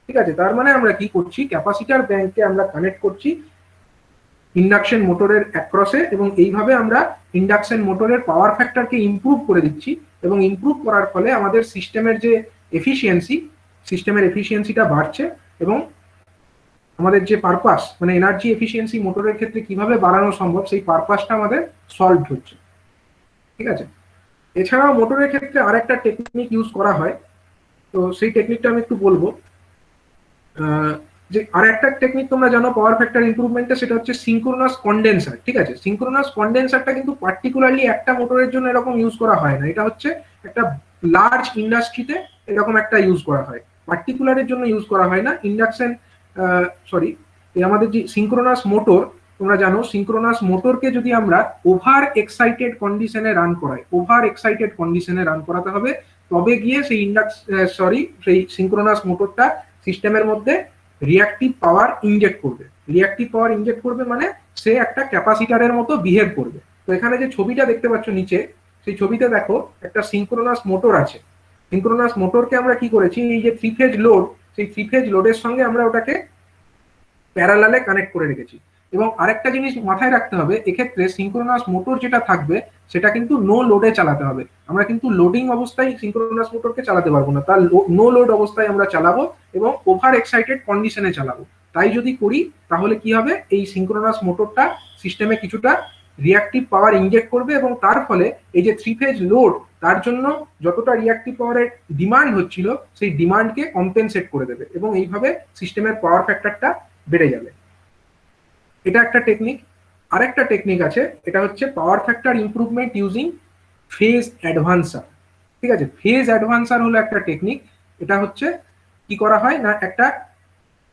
ঠিক আছে, তার মানে আমরা কি করছি, ক্যাপাসিটার ব্যাংককে আমরা কানেক্ট করছি ইন্ডাকশন মোটরের অ্যাক্রসে, এবং এইভাবে আমরা ইন্ডাকশন মোটরের পাওয়ার ফ্যাক্টরকে ইমপ্রুভ করে দিচ্ছি। এবং ইমপ্রুভ করার ফলে আমাদের সিস্টেমের এফিসিয়েন্সিটা বাড়ছে, এবং আমাদের যে পারপাস, মানে এনার্জি এফিসিয়েন্সি মোটরের ক্ষেত্রে কিভাবে বাড়ানো সম্ভব সেই পারপাসটা আমাদের সলভ হচ্ছে। ঠিক আছে, এছাড়াও মোটরের ক্ষেত্রে আরেকটা টেকনিক ইউজ করা হয়, তো সেই টেকনিকটা আমি একটু বলবো। যে আরেকটা টেকনিক তোমরা জানো পাওয়ার ফ্যাক্টর ইমপ্রুভমেন্টে, সেটা হচ্ছে সিঙ্ক্রোনাস কন্ডেন্সার। ঠিক আছে, সিঙ্ক্রোনাস কন্ডেন্সারটা কিন্তু পার্টিকুলারলি একটা মোটরের জন্য এরকম ইউজ করা হয় না, এটা হচ্ছে একটা লার্জ ইন্ডাস্ট্রিতে এরকম একটা ইউজ করা হয়, পার্টিকুলারের জন্য ইউজ করা হয় না। আমাদের যে সিঙ্ক্রোনাস মোটর, তোমরা জানো সিঙ্ক্রোনাস মোটরকে যদি আমরা ওভার এক্সাইটেড কন্ডিশনে রান করাতে হবে, তবে গিয়ে সেই সিঙ্ক্রোনাস মোটরটা সিস্টেমের মধ্যে রিঅ্যাক্টিভ পাওয়ার ইনজেক্ট করবে মানে সে একটা ক্যাপাসিটারের মতো বিহেভ করবে। তো এখানে যে ছবিটা দেখতে পাচ্ছ নিচে, সেই ছবিতে দেখো একটা সিঙ্ক্রোনাস মোটর আছে। সিঙ্ক্রোনাস মোটরকে আমরা কি করেছি, এই যে 3 ফেজ লোড, সেই 3 ফেজ লোডের সঙ্গে আমরা ওটাকে প্যারালালে কানেক্ট করে রেখেছি। এবং আরেকটা জিনিস মাথায় রাখতে হবে, এক্ষেত্রে সিঙ্ক্রোনাস মোটর যেটা থাকবে সেটা কিন্তু নো লোডে চালাতে হবে। আমরা কিন্তু লোডিং অবস্থায় সিঙ্ক্রোনাস মোটরকে চালাতে পারবো না, তার নো লোড অবস্থায় আমরা চালাবো এবং ওভার এক্সাইটেড কন্ডিশনে চালাবো। তাই যদি করি তাহলে কি হবে, এই সিঙ্ক্রোনাস মোটরটা সিস্টেমে কিছুটা রিঅ্যাক্টিভ পাওয়ার ইনজেক্ট করবে, এবং তার ফলে এই যে 3 ফেজ লোড, তার জন্য যতটা রিঅ্যাক্টিভ পাওয়ারের ডিমান্ড হচ্ছিল সেই ডিমান্ডকে কম্পেনসেট করে দেবে, এবং এইভাবে সিস্টেমের পাওয়ার ফ্যাক্টরটা বেড়ে যাবে। এটা একটা টেকনিক। আরেকটা টেকনিক আছে, এটা হচ্ছে পাওয়ার factor improvement using phase adventure. ঠিক আছে, ফেজ অ্যাডভান্সার হলো একটা টেকনিক। এটা হচ্ছে কি করা হয় না, একটা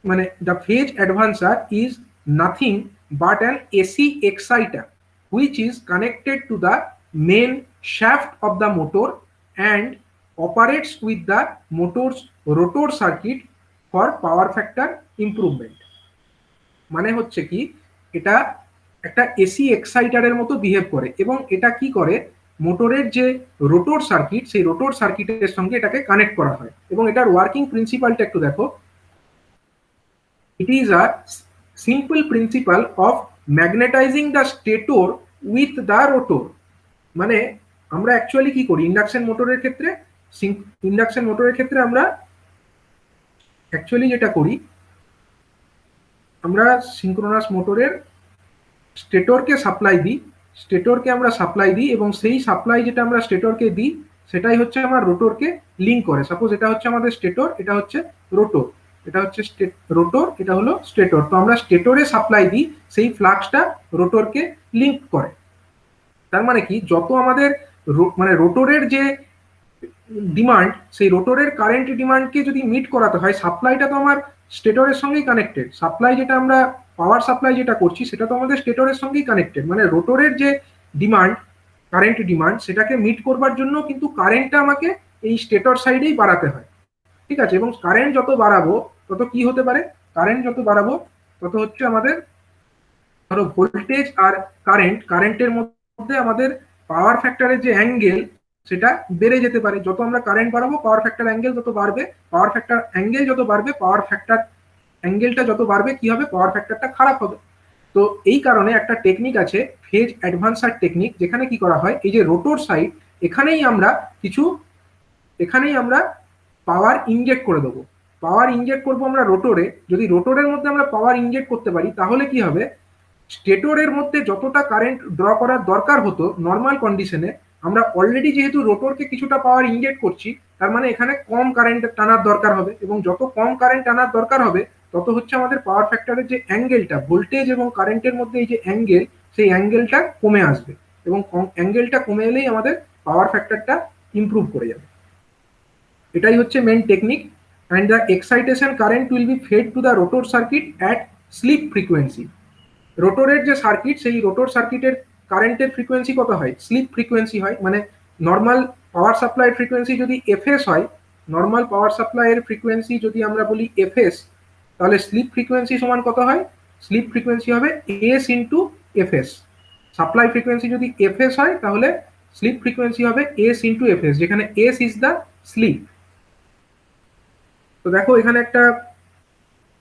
মানে the phase advancer is nothing but an AC exciter which is connected to the main shaft of the motor and operates with the motor's rotor circuit for power factor improvement. মানে হচ্ছে কি, এটা একটা এসি এক্সাইটারের মতো behave করে, এবং এটা কি করে, মোটরের যে রোটর সার্কিট, সেই রোটর সার্কিটের সঙ্গে এটাকে কানেক্ট করা হয়। এবং এটার ওয়ার্কিং প্রিন্সিপালটা একটু দেখো। It is a simple principle of magnetising the stator with the rotor. মানে আমরা অ্যাকচুয়ালি কি করি ইন্ডাকশন মোটরের ক্ষেত্রে আমরা অ্যাকচুয়ালি যেটা করি, আমরা সিঙ্ক্রোনাস মোটরের স্টেটরকে আমরা সাপ্লাই দিই, এবং সেই সাপ্লাই যেটা আমরা স্টেটরকে দিই সেটাই হচ্ছে আমার রোটরকে লিঙ্ক করে। সাপোজ এটা হচ্ছে আমাদের স্টেটর, এটা হচ্ছে রোটর, এটা হচ্ছে রোটর, এটা হলো স্টেটর। তো আমরা স্টেটরে সাপ্লাই দিই, সেই ফ্লাক্সটা রোটরকে লিঙ্ক করে। তার মানে কি, যত আমাদের মানে রোটরের যে ডিমান্ড, সেই রোটরের কারেন্ট ডিমান্ডকে যদি মিট করাতে হয়, সাপ্লাইটা তো আমার স্টেটরের সঙ্গেই কানেক্টেড। সাপ্লাই যেটা আমরা পাওয়ার সাপ্লাই যেটা করছি সেটা তো আমাদের স্টেটরের সঙ্গেই কানেক্টেড। মানে রোটরের যে ডিমান্ড, কারেন্ট ডিমান্ড, সেটাকে মিট করবার জন্য কিন্তু কারেন্টটা আমাকে এই স্টেটর সাইডেই বাড়াতে হয়। ঠিক আছে, এবং কারেন্ট যত বাড়াবো তত কি হতে পারে, তত হচ্ছে আমাদের ধরো ভোল্টেজ আর কারেন্টের মধ্যে আমাদের পাওয়ার ফ্যাক্টরের যে অ্যাঙ্গেল সেটা বেড়ে যেতে পারে। যত আমরা কারেন্ট বাড়াবো পাওয়ার ফ্যাক্টর অ্যাঙ্গেল তত বাড়বে, পাওয়ার ফ্যাক্টর অ্যাঙ্গেলটা যত বাড়বে কি হবে, পাওয়ার ফ্যাক্টরটা খারাপ হবে। তো এই কারণে একটা টেকনিক আছে ফেজ অ্যাডভান্সার টেকনিক, যেখানে কি করা হয়, এই যে রোটর সাইড, এখানেই আমরা পাওয়ার ইনজেক্ট করে দেবো। পাওয়ার ইনজেক্ট করবো আমরা রোটরে, যদি রোটরের মধ্যে আমরা পাওয়ার ইনজেক্ট করতে পারি তাহলে কি হবে, স্টেটরের মধ্যে যতটা কারেন্ট ড্র করার দরকার হতো নর্মাল কন্ডিশনে, আমরা অলরেডি যেহেতু রোটরকে কিছুটা পাওয়ার ইনজেক্ট করছি, তার মানে এখানে কম কারেন্ট টানার দরকার হবে, এবং যত কম কারেন্ট টানার দরকার হবে তত হচ্ছে আমাদের পাওয়ার ফ্যাক্টরের যে অ্যাঙ্গেলটা, ভোল্টেজ এবং কারেন্টের মধ্যে এই যে অ্যাঙ্গেল, সেই অ্যাঙ্গেলটা কমে আসবে, এবং অ্যাঙ্গেলটা কমে এলেই আমাদের পাওয়ার ফ্যাক্টরটা ইমপ্রুভ করে যাবে। এটাই হচ্ছে main technique. And the excitation current will be fed to the rotor circuit at slip frequency. রোটরের যে সার্কিট, সেই রোটর সার্কিটের কারেন্টের ফ্রিকোয়েন্সি কত হয়, স্লিপ ফ্রিকোয়েন্সি হয়। মানে নর্মাল পাওয়ার সাপ্লাই ফ্রিকোয়েন্সি যদি এফএস হয়, নর্মাল পাওয়ার সাপ্লাইয়ের ফ্রিকোয়েন্সি যদি আমরা বলি এফএস, তাহলে স্লিপ ফ্রিকোয়েন্সি সমান কত হয়, স্লিপ ফ্রিকোয়েন্সি হবে S into FS. Supply frequency যদি এফএস হয় তাহলে স্লিপ ফ্রিকোয়েন্সি হবে এস ইন্টু এফএস, যেখানে এস ইজ দ্য স্লিপ। তো দেখো এখানে একটা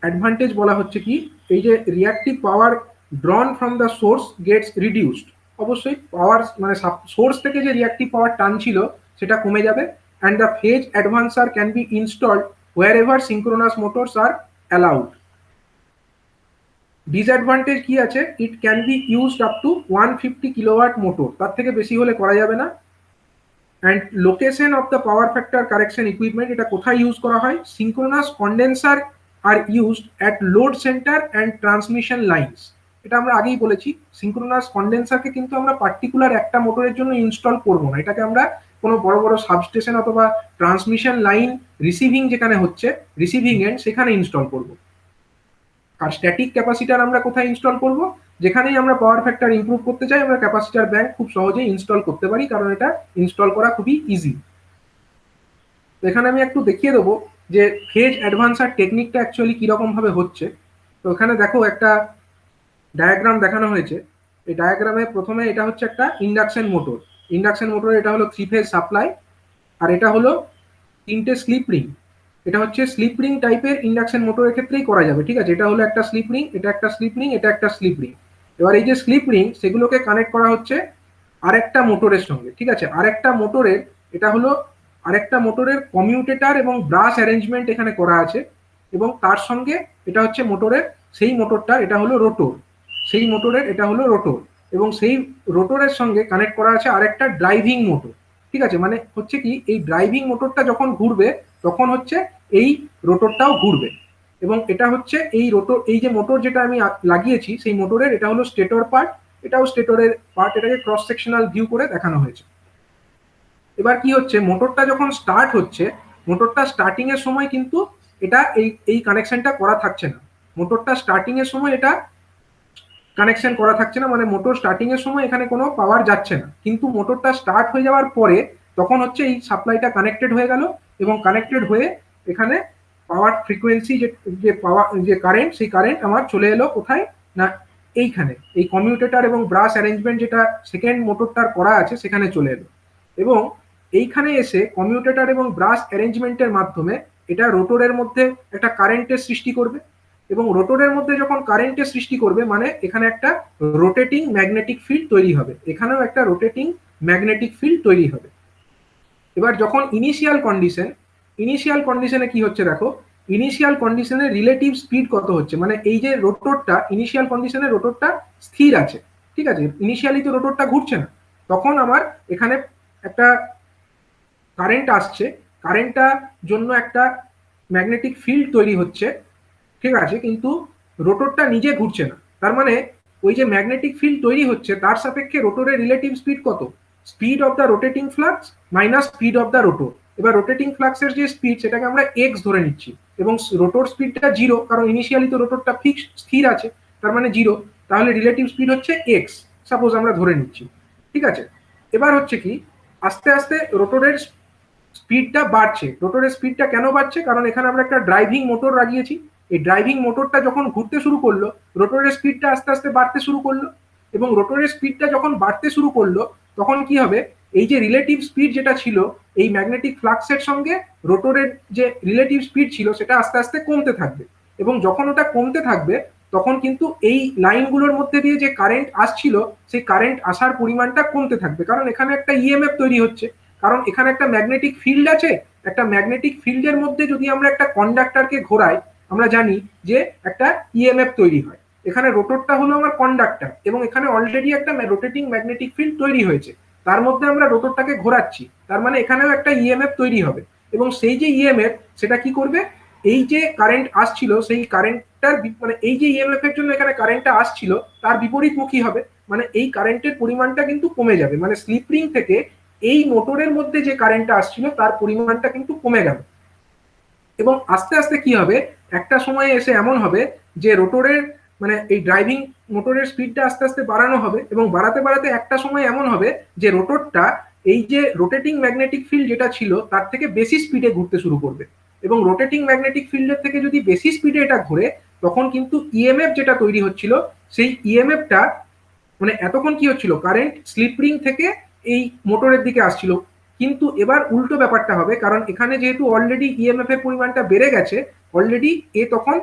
অ্যাডভান্টেজ বলা হচ্ছে কি, এই যে reactive power drawn from the source gets reduced. অবশ্যই পাওয়ার মানে সোর্স থেকে যে রিয়াক্টিভ পাওয়ার টানছিল সেটা কমে যাবে। And the phase adventure can be installed where ever synchronous motors R allowed. Disadvantage কি আছে, ইট can be used up to 150 kilowatt motor, তার থেকে বেশি হলে করা যাবে না। And location of the power factor correction equipment, এটা কোথায় ইউজ করা হয়, synchronous condenser are used at load centre and transmission lines. এটা আমরা আগেই বলেছি, সিঙ্ক্রোনাস কন্ডেন্সারকে কিন্তু আমরা পার্টিকুলার একটা মোটরের জন্য ইনস্টল করবো না, এটাকে আমরা কোনো বড় বড় সাবস্টেশন অথবা ট্রান্সমিশন লাইন রিসিভিং যেখানে হচ্ছে, রিসিভিং এন্ড, সেখানে ইনস্টল করব। আর স্ট্যাটিক ক্যাপাসিটার আমরা কোথায় ইনস্টল করব, যেখানেই আমরা পাওয়ার ফ্যাক্টর ইমপ্রুভ করতে চাই আমরা ক্যাপাসিটার ব্যাংক খুব সহজেই ইনস্টল করতে পারি, কারণ এটা ইনস্টল করা খুবই ইজি। তো এখানে আমি একটু দেখিয়ে দেবো যে ফেজ অ্যাডভান্সার টেকনিকটা অ্যাকচুয়ালি কিরকম ভাবে হচ্ছে। তো এখানে দেখো একটা ডায়াগ্রাম দেখানো হয়েছে। এই ডায়াগ্রামে প্রথমে এটা হচ্ছে একটা ইন্ডাকশন মোটর। ইন্ডাকশন মোটর এটা হলো 3 ফেজ সাপ্লাই, আর এটা হলো 3টে স্লিপ রিং। এটা হচ্ছে স্লিপ রিং টাইপের ইন্ডাকশন মোটরের ক্ষেত্রেই করা যাবে, ঠিক আছে। এটা হলো একটা স্লিপ রিং, এটা একটা স্লিপ রিং, এটা একটা স্লিপ রিং। এবার এই যে স্লিপ রিং সেগুলোকে কানেক্ট করা হচ্ছে আরেকটা মোটরের সঙ্গে, ঠিক আছে। আরেকটা মোটরের, এটা হলো আরেকটা মোটরের কমিউটেটর এবং ব্রাশ অ্যারেঞ্জমেন্ট এখানে করা আছে, এবং তার সঙ্গে এটা হচ্ছে মোটরের, সেই মোটরটার এটা হলো রোটর, সেই মোটরের এটা হলো রোটর, এবং সেই রোটরের সঙ্গে কানেক্ট করা আছে আরেকটা ড্রাইভিং মোটর, ঠিক আছে। মানে হচ্ছে কি, এই ড্রাইভিং মোটরটা যখন ঘুরবে তখন হচ্ছে এই রোটরটাও ঘুরবে, এবং এটা হচ্ছে এই রোটর, এই যে মোটর যেটা আমি লাগিয়েছি সেই মোটরের এটা হলো স্টেটর পার্ট, এটাও স্টেটরের পার্ট, এটাকে ক্রস সেকশনাল ভিউ করে দেখানো হয়েছে। এবার কি হচ্ছে, মোটরটা যখন স্টার্ট হচ্ছে, মোটরটা স্টার্টিং এর সময় কিন্তু এটা এই কানেকশনটা করা থাকছে না। মোটরটা স্টার্টিং এর সময় এটা কানেকশন করা থাকছে না, মানে মোটর স্টার্টিং এর সময় এখানে কোনো পাওয়ার যাচ্ছে না, কিন্তু মোটরটা স্টার্ট হয়ে যাওয়ার পরে তখন হচ্ছে এই সাপ্লাইটা কানেক্টেড হয়ে গেল, এবং কানেক্টেড হয়ে এখানে পাওয়ার ফ্রিকোয়েন্সি যে পাওয়ার যে কারেন্ট, সেই কারেন্ট আমার চলে এলো কোথায় না, এইখানে এই কমিউটেটর এবং ব্রাশ অ্যারেঞ্জমেন্ট যেটা সেকেন্ড মোটরটার করা আছে সেখানে চলে এলো, এবং এইখানে এসে কমিউটেটর এবং ব্রাশ অ্যারেঞ্জমেন্টের মাধ্যমে এটা রোটরের মধ্যে একটা কারেন্টের সৃষ্টি করবে, এবং রোটরের মধ্যে যখন কারেন্টের সৃষ্টি করবে মানে এখানে একটা রোটেটিং ম্যাগনেটিক ফিল্ড তৈরি হবে, এখানেও একটা রোটেটিং ম্যাগনেটিক ফিল্ড তৈরি হবে। এবার যখন ইনিশিয়াল কন্ডিশনে কি হচ্ছে দেখো, ইনিশিয়াল কন্ডিশনে রিলেটিভ স্পিড কত হচ্ছে, মানে এই যে রোটরটা ইনিশিয়াল কন্ডিশনে রোটরটা স্থির আছে, ঠিক আছে, ইনিশিয়ালি তো রোটরটা ঘুরছে না, তখন আমার এখানে একটা কারেন্ট আসছে, কারেন্টটার জন্য একটা ম্যাগনেটিক ফিল্ড তৈরি হচ্ছে, ঠিক আছে, কিন্তু রোটরটা নিজে ঘুরছে না। তার মানে ওই যে ম্যাগনেটিক ফিল্ড তৈরি হচ্ছে তার সাপেক্ষে রোটরের রিলেটিভ স্পিড কত, speed of the rotating flux minus speed of the rotor. এবার রোটেটিং ফ্লাক্সের যে স্পিড সেটাকে আমরা এক্স ধরে নিচ্ছি, এবং রোটর স্পিডটা জিরো, কারণ ইনিশিয়ালি তো রোটরটা ফিক্স স্থির আছে, তার মানে জিরো, তাহলে রিলেটিভ স্পিড হচ্ছে এক্স, সাপোজ আমরা ধরে নিচ্ছি, ঠিক আছে। এবার হচ্ছে কি, আস্তে আস্তে রোটরের স্পিডটা বাড়ছে। রোটরের স্পিডটা কেন বাড়ছে, কারণ এখানে আমরা একটা ড্রাইভিং মোটর লাগিয়েছি, এই ড্রাইভিং মোটরটা যখন ঘুরতে শুরু করলো রোটরের স্পিডটা আস্তে আস্তে বাড়তে শুরু করলো, এবং রোটরের স্পিডটা যখন বাড়তে শুরু করলো তখন কি হবে, এই যে রিলেটিভ স্পিড যেটা ছিল এই ম্যাগনেটিক ফ্লাক্সের সঙ্গে রোটরের যে রিলেটিভ স্পিড ছিল সেটা আস্তে আস্তে কমতে থাকবে, এবং যখন ওটা কমতে থাকবে তখন কিন্তু এই লাইনগুলোর মধ্যে দিয়ে যে কারেন্ট আসছিল সেই কারেন্ট আসার পরিমাণটা কমতে থাকবে, কারণ এখানে একটা ইএমএফ তৈরি হচ্ছে, কারণ এখানে একটা ম্যাগনেটিক ফিল্ড আছে, একটা ম্যাগনেটিক ফিল্ডের মধ্যে যদি আমরা একটা কন্ডাক্টরকে ঘোরাই, আমরা জানি যে একটা ইএমএফ তৈরি হয়। এখানে রোটরটা হলো আমার কন্ডাক্টর এবং এখানে অলরেডি একটা রোটেটিং ম্যাগনেটিক ফিল্ড তৈরি হয়েছে, তার মধ্যে আমরা রোটরটাকে ঘোরাচ্ছি, তার মানে এখানেও একটা ইএমএফ তৈরি হবে। এবং সেই যে ইএমএফ সেটা কি করবে, এই যে কারেন্ট আসছিল সেই কারেন্টটার মানে এই যে ইএমএফ এর জন্য এখানে কারেন্টটা আসছিল তার বিপরীতমুখী হবে, মানে এই কারেন্টের পরিমাণটা কিন্তু কমে যাবে, মানে স্লিপ রিং থেকে এই মোটরের মধ্যে যে কারেন্টটা আসছিল তার পরিমাণটা কিন্তু কমে গেল। এবং আস্তে আস্তে কি হবে, একটা সময় এসে এমন হবে যে রোটরের মানে এই ড্রাইভিং মোটরের স্পিডটা আস্তে আস্তে বাড়ানো হবে এবং বাড়াতে বাড়াতে একটা সময় এমন হবে যে রোটরটা এই যে রোটেটিং ম্যাগনেটিক ফিল্ড যেটা ছিল তার থেকে বেশি স্পিডে ঘুরতে শুরু করবে। এবং রোটেটিং ম্যাগনেটিক ফিল্ডের থেকে যদি বেশি স্পিডে এটা ঘুরে তখন কিন্তু ইএমএফ যেটা তৈরি হচ্ছিল সেই ইএমএফটা মানে এতক্ষণ কি হচ্ছিল, কারেন্ট স্লিপ রিং থেকে এই মোটরের দিকে আসছিল, কিন্তু এবার উল্টো ব্যাপারটা হবে, কারণ এখানে যেহেতু অলরেডি ইএমএফ এর পরিমাণটা বেড়ে গেছে, অলরেডি এ তখন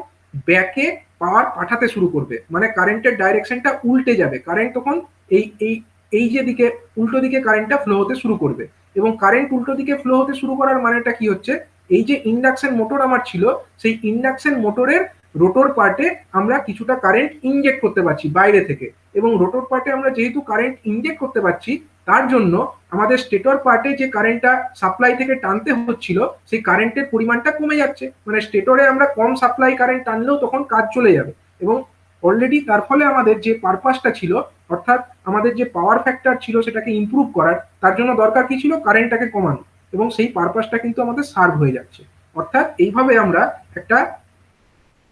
ব্যাকে পাওয়ার পাঠাতে শুরু করবে, মানে কারেন্টের ডাইরেকশনটা উল্টে যাবে, কারেন্ট তখন এই এই এই যে দিকে উল্টো দিকে কারেন্টটা ফ্লো হতে শুরু করবে। এবং কারেন্ট উল্টো দিকে ফ্লো হতে শুরু করার মানেটা কি হচ্ছে, এই যে ইন্ডাকশন মোটর আমার ছিল সেই ইন্ডাকশন মোটরের রোটর পার্টে আমরা কিছুটা কারেন্ট ইনজেক্ট করতে পারছি বাইরে থেকে, এবং রোটর পার্টে আমরা যেহেতু কারেন্ট ইনজেক্ট করতে পারছি তার জন্য আমাদের স্টেটর পার্টে যে কারেন্টটা সাপ্লাই থেকে টানতে হচ্ছিল সেই কারেন্টের পরিমাণটা কমে যাচ্ছে, মানে স্টেটরে আমরা কম সাপ্লাই কারেন্ট টানলেও তখন কাজ চলে যাবে। এবং অলরেডি তার ফলে আমাদের যে পারপাসটা ছিল, অর্থাৎ আমাদের যে পাওয়ার ফ্যাক্টর ছিল সেটাকে ইমপ্রুভ করার, তার জন্য দরকার কি ছিল, কারেন্টটাকে কমানো, এবং সেই পারপাসটা কিন্তু আমাদের সার্ভ হয়ে যাচ্ছে। অর্থাৎ এইভাবে আমরা একটা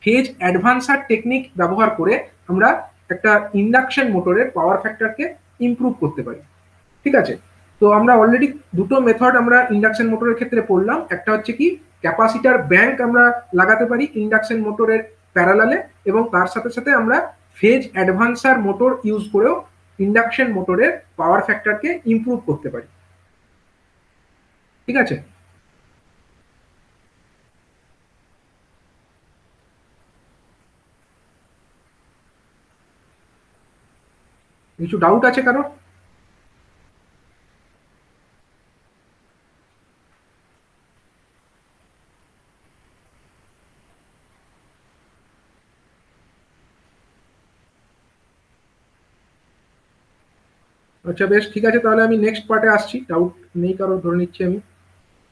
ফেজ অ্যাডভান্সার টেকনিক ব্যবহার করে আমরা একটা ইন্ডাকশন মোটরের পাওয়ার ফ্যাক্টরকে ইমপ্রুভ করতে পারি। ঠিক আছে, তো আমরা অলরেডি দুটো মেথড আমরা ইন্ডাকশন মোটরের ক্ষেত্রে পড়লাম। একটা হচ্ছে কি ক্যাপাসিটার ব্যাংক আমরা লাগাতে পারি ইন্ডাকশন মোটরের প্যারালালে, এবং তার সাথে সাথে আমরা ফেজ অ্যাডভান্সার মোটর ইউজ করেও ইন্ডাকশন মোটরের পাওয়ার ফ্যাক্টরকে ইমপ্রুভ করতে পারি। ঠিক আছে, কিছু ডাউট আছে কারো? আচ্ছা বেশ, ঠিক আছে, তাহলে আমি নেক্সট পার্টে আসছি, ডাউট নেই কারো ধরে নিচ্ছি আমি।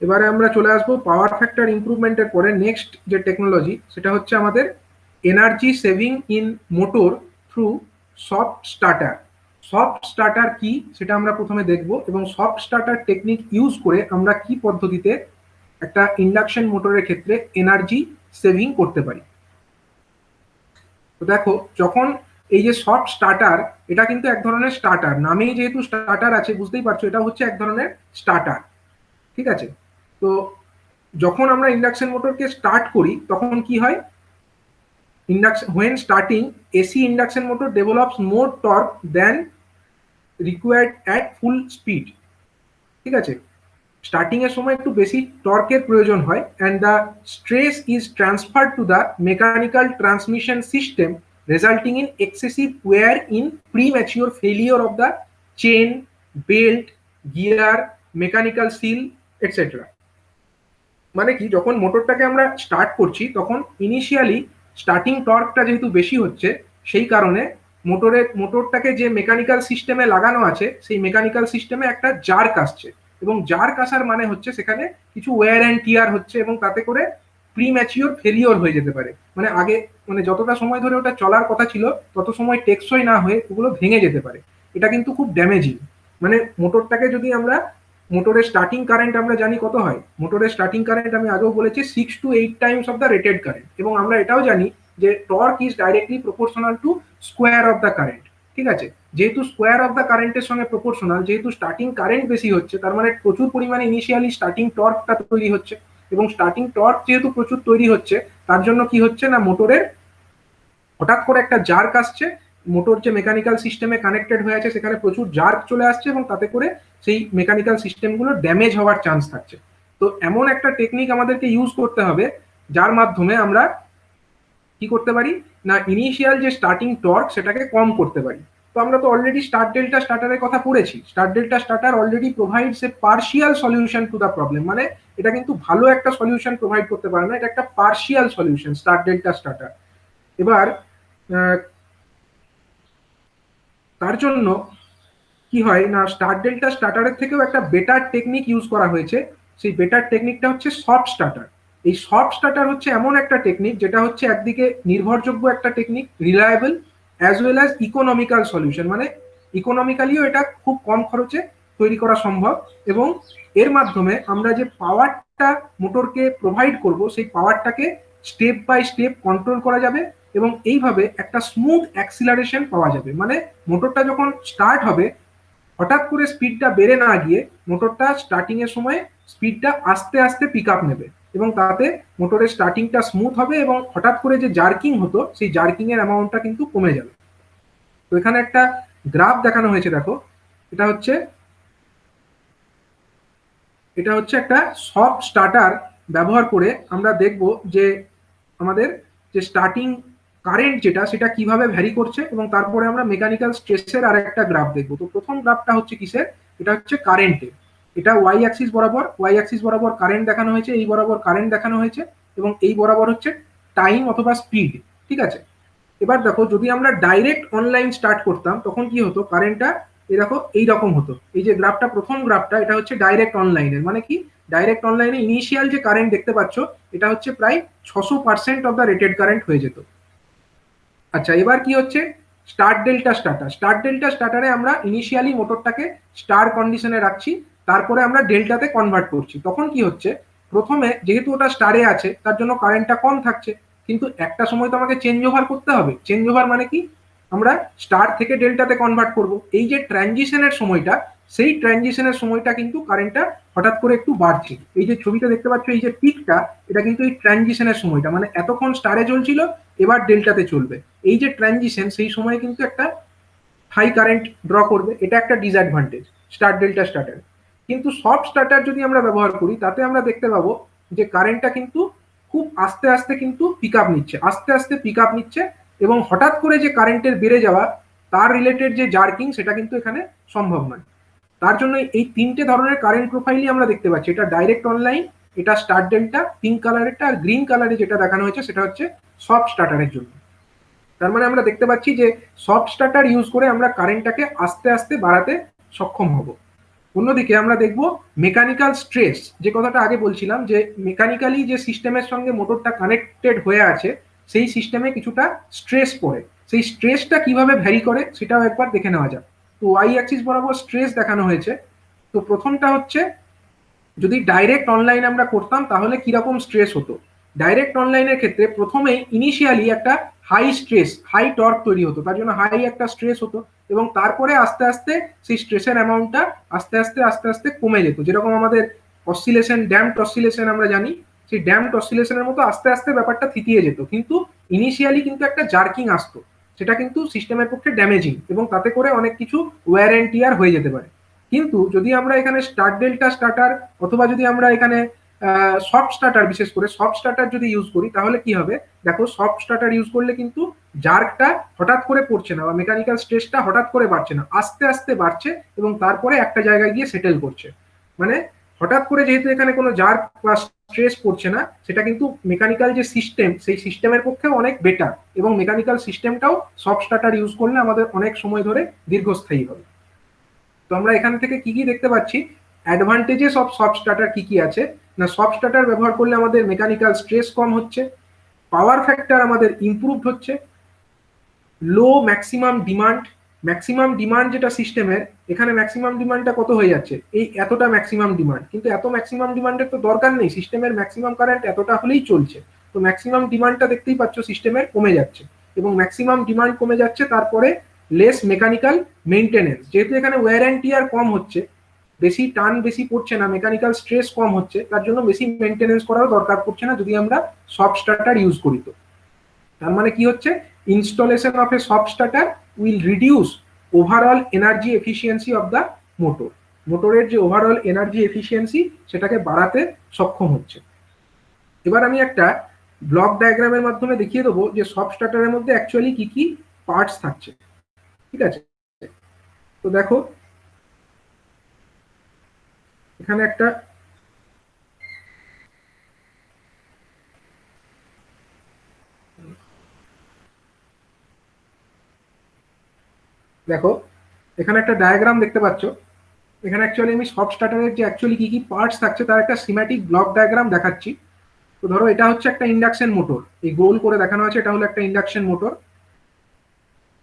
এবারে আমরা চলে আসবো পাওয়ার ফ্যাক্টর ইমপ্রুভমেন্টের পরে নেক্সট যে টেকনোলজি সেটা হচ্ছে আমাদের energy saving in motor through soft starter. Soft starter কি সেটা আমরা প্রথমে দেখব, এবং সফট স্টার্টার টেকনিক ইউজ করে আমরা কি পদ্ধতিতে একটা ইন্ডাকশন মোটরের ক্ষেত্রে এনার্জি সেভিং করতে পারি। তো দেখো, যখন এই যে সফট স্টার্টার, এটা কিন্তু এক ধরনের স্টার্টার, নামেই যেহেতু স্টার্টার আছে বুঝতেই পারছো এটা হচ্ছে এক ধরনের স্টার্টার। ঠিক আছে, তো যখন আমরা ইন্ডাকশন মোটরকে স্টার্ট করি তখন কি হয়, when starting AC induction motor develops more torque than required at full speed। ঠিক আছে, স্টার্টিং এর সময় একটু বেশি টর্কের প্রয়োজন হয়, and the stress is transferred to the mechanical transmission system resulting in excessive wear in premature failure of the chain, belt, gear, mechanical seal, etc। মানে কি, যখন মোটরটাকে আমরা স্টার্ট করছি তখন ইনিশিয়ালি স্টার্টিং টর্কটা যেহেতু বেশি হচ্ছে, সেই কারণে মোটরটাকে যে মেকানিক্যাল সিস্টেমে লাগানো আছে সেই মেকানিক্যাল সিস্টেমে একটা জার্ক আসছে, এবং জার্ক আসার মানে হচ্ছে সেখানে কিছু ওয়্যার অ্যান্ড টিয়ার হচ্ছে, এবং তাতে করে প্রিম্যাচিওর ফেলিওর হয়ে যেতে পারে, মানে আগে মানে যতটা সময় ধরে ওটা চলার কথা ছিল তত সময় টেকসই না হয়ে ওগুলো ভেঙে যেতে পারে। এটা কিন্তু খুব ড্যামেজিং। মানে মোটরটাকে যদি আমরা, মোটরের স্টার্টিং কারেন্ট আমরা জানি কত হয়, মোটরের স্টার্টিং কারেন্ট আমি আগেও বলেছি 6 to 8 Times of the rated current, এবং আমরা এটাও জানি যে torque is directly proportional to square of the current. ঠিক আছে, যেহেতু স্কোয়ার অফ দ্য কারেন্টের সঙ্গে প্রপোর্শনাল, যেহেতু স্টার্টিং কারেন্ট বেশি হচ্ছে তার মানে প্রচুর পরিমাণে ইনিশিয়ালি স্টার্টিং টর্কটা তৈরি হচ্ছে, এবং স্টার্টিং টর্ক যেহেতু প্রচুর তৈরি হচ্ছে তার জন্য কি হচ্ছে না, মোটরের হঠাৎ করে একটা জার্ক আসছে, মোটর যে মেকানিক্যাল সিস্টেমে কানেক্টেড হয়ে আছে সেখানে প্রচুর জার্ক চলে আসছে, এবং তাতে করে সেই মেকানিক্যাল সিস্টেমগুলো ড্যামেজ হওয়ার চান্স থাকছে। তো এমন একটা টেকনিক আমাদেরকে ইউজ করতে হবে যার মাধ্যমে আমরা কি করতে পারি না, ইনিশিয়াল যে স্টার্টিং টর্ক সেটাকে কম করতে পারি। তো আমরা তো অলরেডি স্টার ডেল্টা স্টার্টারের কথা পড়েছি। Star delta starter already provides a partial solution to the problem, মানে এটা কিন্তু ভালো একটা সলিউশন প্রোভাইড করতে পারে না, এটা একটা partial solution star delta starter. এবার তার জন্য কি হয় না, স্টার ডেল্টা স্টার্টারের থেকেও একটা বেটার টেকনিক ইউজ করা হয়েছে। সেই বেটার টেকনিকটা হচ্ছে সফট স্টার্টার। এই সফট স্টার্টার হচ্ছে এমন একটা টেকনিক যেটা হচ্ছে একদিকে নির্ভরযোগ্য একটা technique, reliable as well as economical solution, মানে ইকোনমিক্যালিও এটা খুব কম খরচে তৈরি করা সম্ভব, এবং এর মাধ্যমে আমরা যে পাওয়ারটা মোটরকে প্রোভাইড করব সেই পাওয়ারটাকে স্টেপ বাই স্টেপ কন্ট্রোল করা যাবে, এবং এইভাবে একটা স্মুথ অ্যাক্সিলারেশন পাওয়া যাবে। মানে মোটরটা যখন স্টার্ট হবে হঠাৎ করে স্পিডটা বেড়ে না গিয়ে মোটরটা স্টার্টিং এর সময় স্পিডটা আস্তে আস্তে পিক আপ নেবে, এবং তাতে মোটরের স্টার্টিংটা স্মুথ হবে, এবং হঠাৎ করে যে জার্কিং হতো সেই জার্কিং এর অ্যামাউন্টটা কিন্তু কমে যাবে। তো এখানে একটা গ্রাফ দেখানো হয়েছে, দেখো এটা হচ্ছে একটা সফট স্টার্টার ব্যবহার করে আমরা দেখব যে আমাদের যে স্টার্টিং কারেন্ট যেটা সেটা কিভাবে ভ্যারি করছে, এবং তারপরে আমরা মেকানিক্যাল স্ট্রেসের আর একটা গ্রাফ দেখবো। তো প্রথম গ্রাফটা হচ্ছে কিসের, এটা হচ্ছে কারেন্টের। এটা ওয়াই অ্যাক্সিস বরাবর কারেন্ট দেখানো হয়েছে, এই বরাবর কারেন্ট দেখানো হয়েছে, এবং এই বরাবর হচ্ছে টাইম অথবা স্পিড। ঠিক আছে, এবার দেখো যদি আমরা ডাইরেক্ট অনলাইন স্টার্ট করতাম তখন কি হতো, কারেন্টটা এই দেখো এইরকম হতো। এই যে গ্রাফটা, প্রথম গ্রাফটা, এটা হচ্ছে ডাইরেক্ট অনলাইনের, মানে কি ডাইরেক্ট অনলাইনে ইনিশিয়াল যে কারেন্ট দেখতে পাচ্ছ এটা হচ্ছে প্রায় 600% অফ দ্য রেটেড কারেন্ট হয়ে যেত। আচ্ছা, এবার কি হচ্ছে স্টার ডেল্টা স্টার্টারে আমরা ইনিশিয়ালি মোটরটাকে স্টার কন্ডিশনে রাখছি, তারপরে আমরা ডেল্টাতে কনভার্ট করছি। তখন কি হচ্ছে, প্রথমে যেহেতু ওটা স্টারে আছে তার জন্য কারেন্টটা কম থাকছে, কিন্তু একটা সময় তো আমাকে চেঞ্জ ওভার করতে হবে। চেঞ্জ ওভার মানে কি, আমরা স্টার থেকে ডেল্টাতে কনভার্ট করব। এই যে ট্রানজিশনের সময়টা, সেই ট্রানজিশনের সময়টা কিন্তু কারেন্টটা হঠাৎ করে একটু বাড়ছে। এই যে ছবিটা দেখতে পাচ্ছ, এই যে পিকটা, এটা কিন্তু এই ট্রানজিশনের সময়টা, মানে এতক্ষণ স্টারে চলছিল এবার ডেল্টাতে চলবে, এই যে ট্রানজিশন সেই সময় কিন্তু একটা হাই কারেন্ট ড্র করবে। এটা একটা ডিসঅ্যাডভান্টেজ স্টার ডেল্টা স্টার্টার। কিন্তু সফট স্টার্টার যদি আমরা ব্যবহার করি তাতে আমরা দেখতে পাবো যে কারেন্টটা কিন্তু খুব আস্তে আস্তে কিন্তু পিক আপ নিচ্ছে, এবং হঠাৎ করে যে কারেন্টের বেড়ে যাওয়া তার রিলেটেড যে জার্কিং সেটা কিন্তু এখানে সম্ভব নয়। তার জন্য এই তিনটে ধরনের কারেন্ট প্রোফাইলই আমরা দেখতে পাচ্ছি। এটা ডাইরেক্ট অনলাইন, এটা স্টার ডেল্টা পিঙ্ক কালারেরটা, আর গ্রিন কালারে যেটা দেখানো হয়েছে সেটা হচ্ছে সফট স্টার্টারের জন্য। তার মানে আমরা দেখতে পাচ্ছি যে সফট স্টার্টার ইউজ করে আমরা কারেন্টটাকে আস্তে আস্তে বাড়াতে সক্ষম হব। অন্যদিকে আমরা দেখব মেকানিক্যাল স্ট্রেস, যে কথাটা আগে বলছিলাম, যে মেকানিক্যালি যে সিস্টেমের সঙ্গে মোটরটা কানেক্টেড হয়ে আছে সেই সিস্টেমে কিছুটা স্ট্রেস পড়ে। সেই স্ট্রেসটা কিভাবে ভ্যারি করে সেটাও একবার দেখে নেওয়া যাক। তো ওয়াই অ্যাক্সিস বরাবর স্ট্রেস দেখানো হয়েছে। তো প্রথমটা হচ্ছে, যদি ডাইরেক্ট অনলাইন আমরা করতাম তাহলে কিরকম স্ট্রেস হতো। ডাইরেক্ট অনলাইনের ক্ষেত্রে প্রথমেই ইনিশিয়ালি একটা হাই স্ট্রেস, হাই টর্ক তৈরি হতো, তার জন্য হাই একটা স্ট্রেস হতো, এবং তারপরে আস্তে আস্তে সেই স্ট্রেসের অ্যামাউন্টটা আস্তে আস্তে কমে যেত। যেরকম আমাদের অসিলেশন, ড্যাম্পড অসিলেশন আমরা জানি, সেই ড্যাম্পড অসিলেশনের মতো আস্তে আস্তে ব্যাপারটা থিতিয়ে যেত, কিন্তু ইনিশিয়ালি কিন্তু একটা জার্কিং আসতো, সেটা কিন্তু সিস্টেমের পক্ষে ড্যামেজিং, এবং তাতে করে অনেক কিছু ওয়্যার এন্ড টিয়ার হয়ে যেতে পারে। কিন্তু যদি আমরা এখানে স্টার ডেল্টা স্টার্টার অথবা যদি আমরা এখানে সফট স্টার্টার, বিশেষ করে সফট স্টার্টার যদি ইউজ করি তাহলে কি হবে, দেখো সফট স্টার্টার ইউজ করলে কিন্তু জার্কটা হঠাৎ করে পড়ছে না, বা মেকানিক্যাল স্ট্রেসটা হঠাৎ করে বাড়ছে না, আস্তে আস্তে বাড়ছে এবং তারপরে একটা জায়গায় গিয়ে সেটেল করছে। মানে হঠাৎ করে যেহেতু এখানে কোনো জার্ক বা স্ট্রেস পড়ছে না, সেটা কিন্তু মেকানিক্যাল যে সিস্টেম সেই সিস্টেমের পক্ষে অনেক বেটার, এবং মেকানিক্যাল সিস্টেমটাও সফট স্টার্টার ইউজ করলে আমাদের অনেক সময় ধরে দীর্ঘস্থায়ী হবে। তো আমরা এখান থেকে কি কি দেখতে পাচ্ছি, অ্যাডভান্টেজেস অফ সফট স্টার্টার কি কি আছে না, সফট স্টার্টার ব্যবহার করলে আমাদের মেকানিক্যাল স্ট্রেস কম হচ্ছে, পাওয়ার ফ্যাক্টর আমাদের ইমপ্রুভড হচ্ছে, লো ম্যাক্সিমাম ডিমান্ড যেটা সিস্টেমের, এখানে ম্যাক্সিমাম ডিমান্ডটা কত হয়ে যাচ্ছে, এই এতটা ম্যাক্সিমাম ডিমান্ড, কিন্তু এত ম্যাক্সিমাম ডিমান্ডের তো দরকার নেই, সিস্টেমের ম্যাক্সিমাম কারেন্ট এতটা হলেই চলছে। তো ম্যাক্সিমাম ডিমান্ডটা দেখতেই পাচ্ছ সিস্টেমের কমে যাচ্ছে, এবং ম্যাক্সিমাম ডিমান্ড কমে যাচ্ছে, তারপরে লেস মেকানিক্যাল মেইনটেনেন্স, যেহেতু এখানে ওয়্যার অ্যান্ড টিয়ার কম হচ্ছে, বেশি টান বেশি পড়ছে না, মেকানিক্যাল স্ট্রেস কম হচ্ছে, তার জন্য বেশি মেইনটেনেন্স করারও দরকার পড়ছে না যদি আমরা সফট স্টার্টার ইউজ করি। তো তার মানে কি হচ্ছে, installation of a soft starter will reduce overall energy efficiency of the motor, মোটরের যে ওভারঅল এনার্জি এফিসিয়েন্সি সেটাকে বাড়াতে সক্ষম হচ্ছে। এবার আমি একটা ব্লক ডায়াগ্রামের মাধ্যমে দেখিয়ে দেবো যে সফট স্টার্টারের মধ্যে অ্যাকচুয়ালি কি কি পার্টস থাকছে। ঠিক আছে, তো দেখো এখানে একটা দেখো এখানে একটা ডায়াগ্রাম দেখতে পাচ্ছ। এখানে অ্যাকচুয়ালি আমি সব স্টার্টারের যে অ্যাকচুয়ালি কি কি পার্টস থাকছে তার একটা সিম্যাটিক ব্লক ডায়াগ্রাম দেখাচ্ছি। তো ধরো এটা হচ্ছে একটা ইন্ডাকশন মোটর, এই গোল করে দেখানো আছে, এটা হলো একটা ইন্ডাকশন মোটর।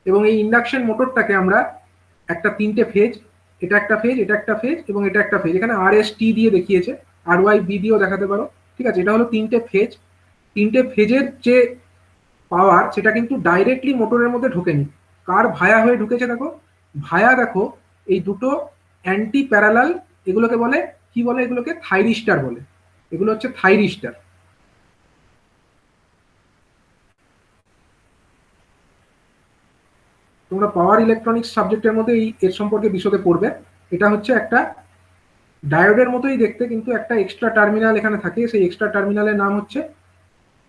এবং এই ইন্ডাকশন মোটরটাকে আমরা একটা তিনটে ফেজ, এটা একটা ফেজ, এটা একটা ফেজ এবং এটা একটা ফেজ, এখানে আর এস টি দিয়ে দেখিয়েছে, আর ওয়াই বি দিয়েও দেখাতে পারো। ঠিক আছে, এটা হলো তিনটে ফেজ। তিনটে ফেজের যে পাওয়ার সেটা কিন্তু ডাইরেক্টলি মোটরের মধ্যে ঢোকেনি, কার ভায়া হয়ে ঢুকেছে দেখো। ভায়া দেখো এই দুটো অ্যান্টি প্যারালাল, এগুলোকে বলে কি বলে, এগুলোকে থাইরিস্টার বলে। এগুলো হচ্ছে থাইরিস্টার। তোমরা পাওয়ার ইলেকট্রনিক্স সাবজেক্টের মধ্যে এই এর সম্পর্কে বিশদে পড়বে। এটা হচ্ছে একটা ডায়োডের মতোই দেখতে, কিন্তু একটা এক্সট্রা টার্মিনাল এখানে থাকে, সেই এক্সট্রা টার্মিনালের নাম হচ্ছে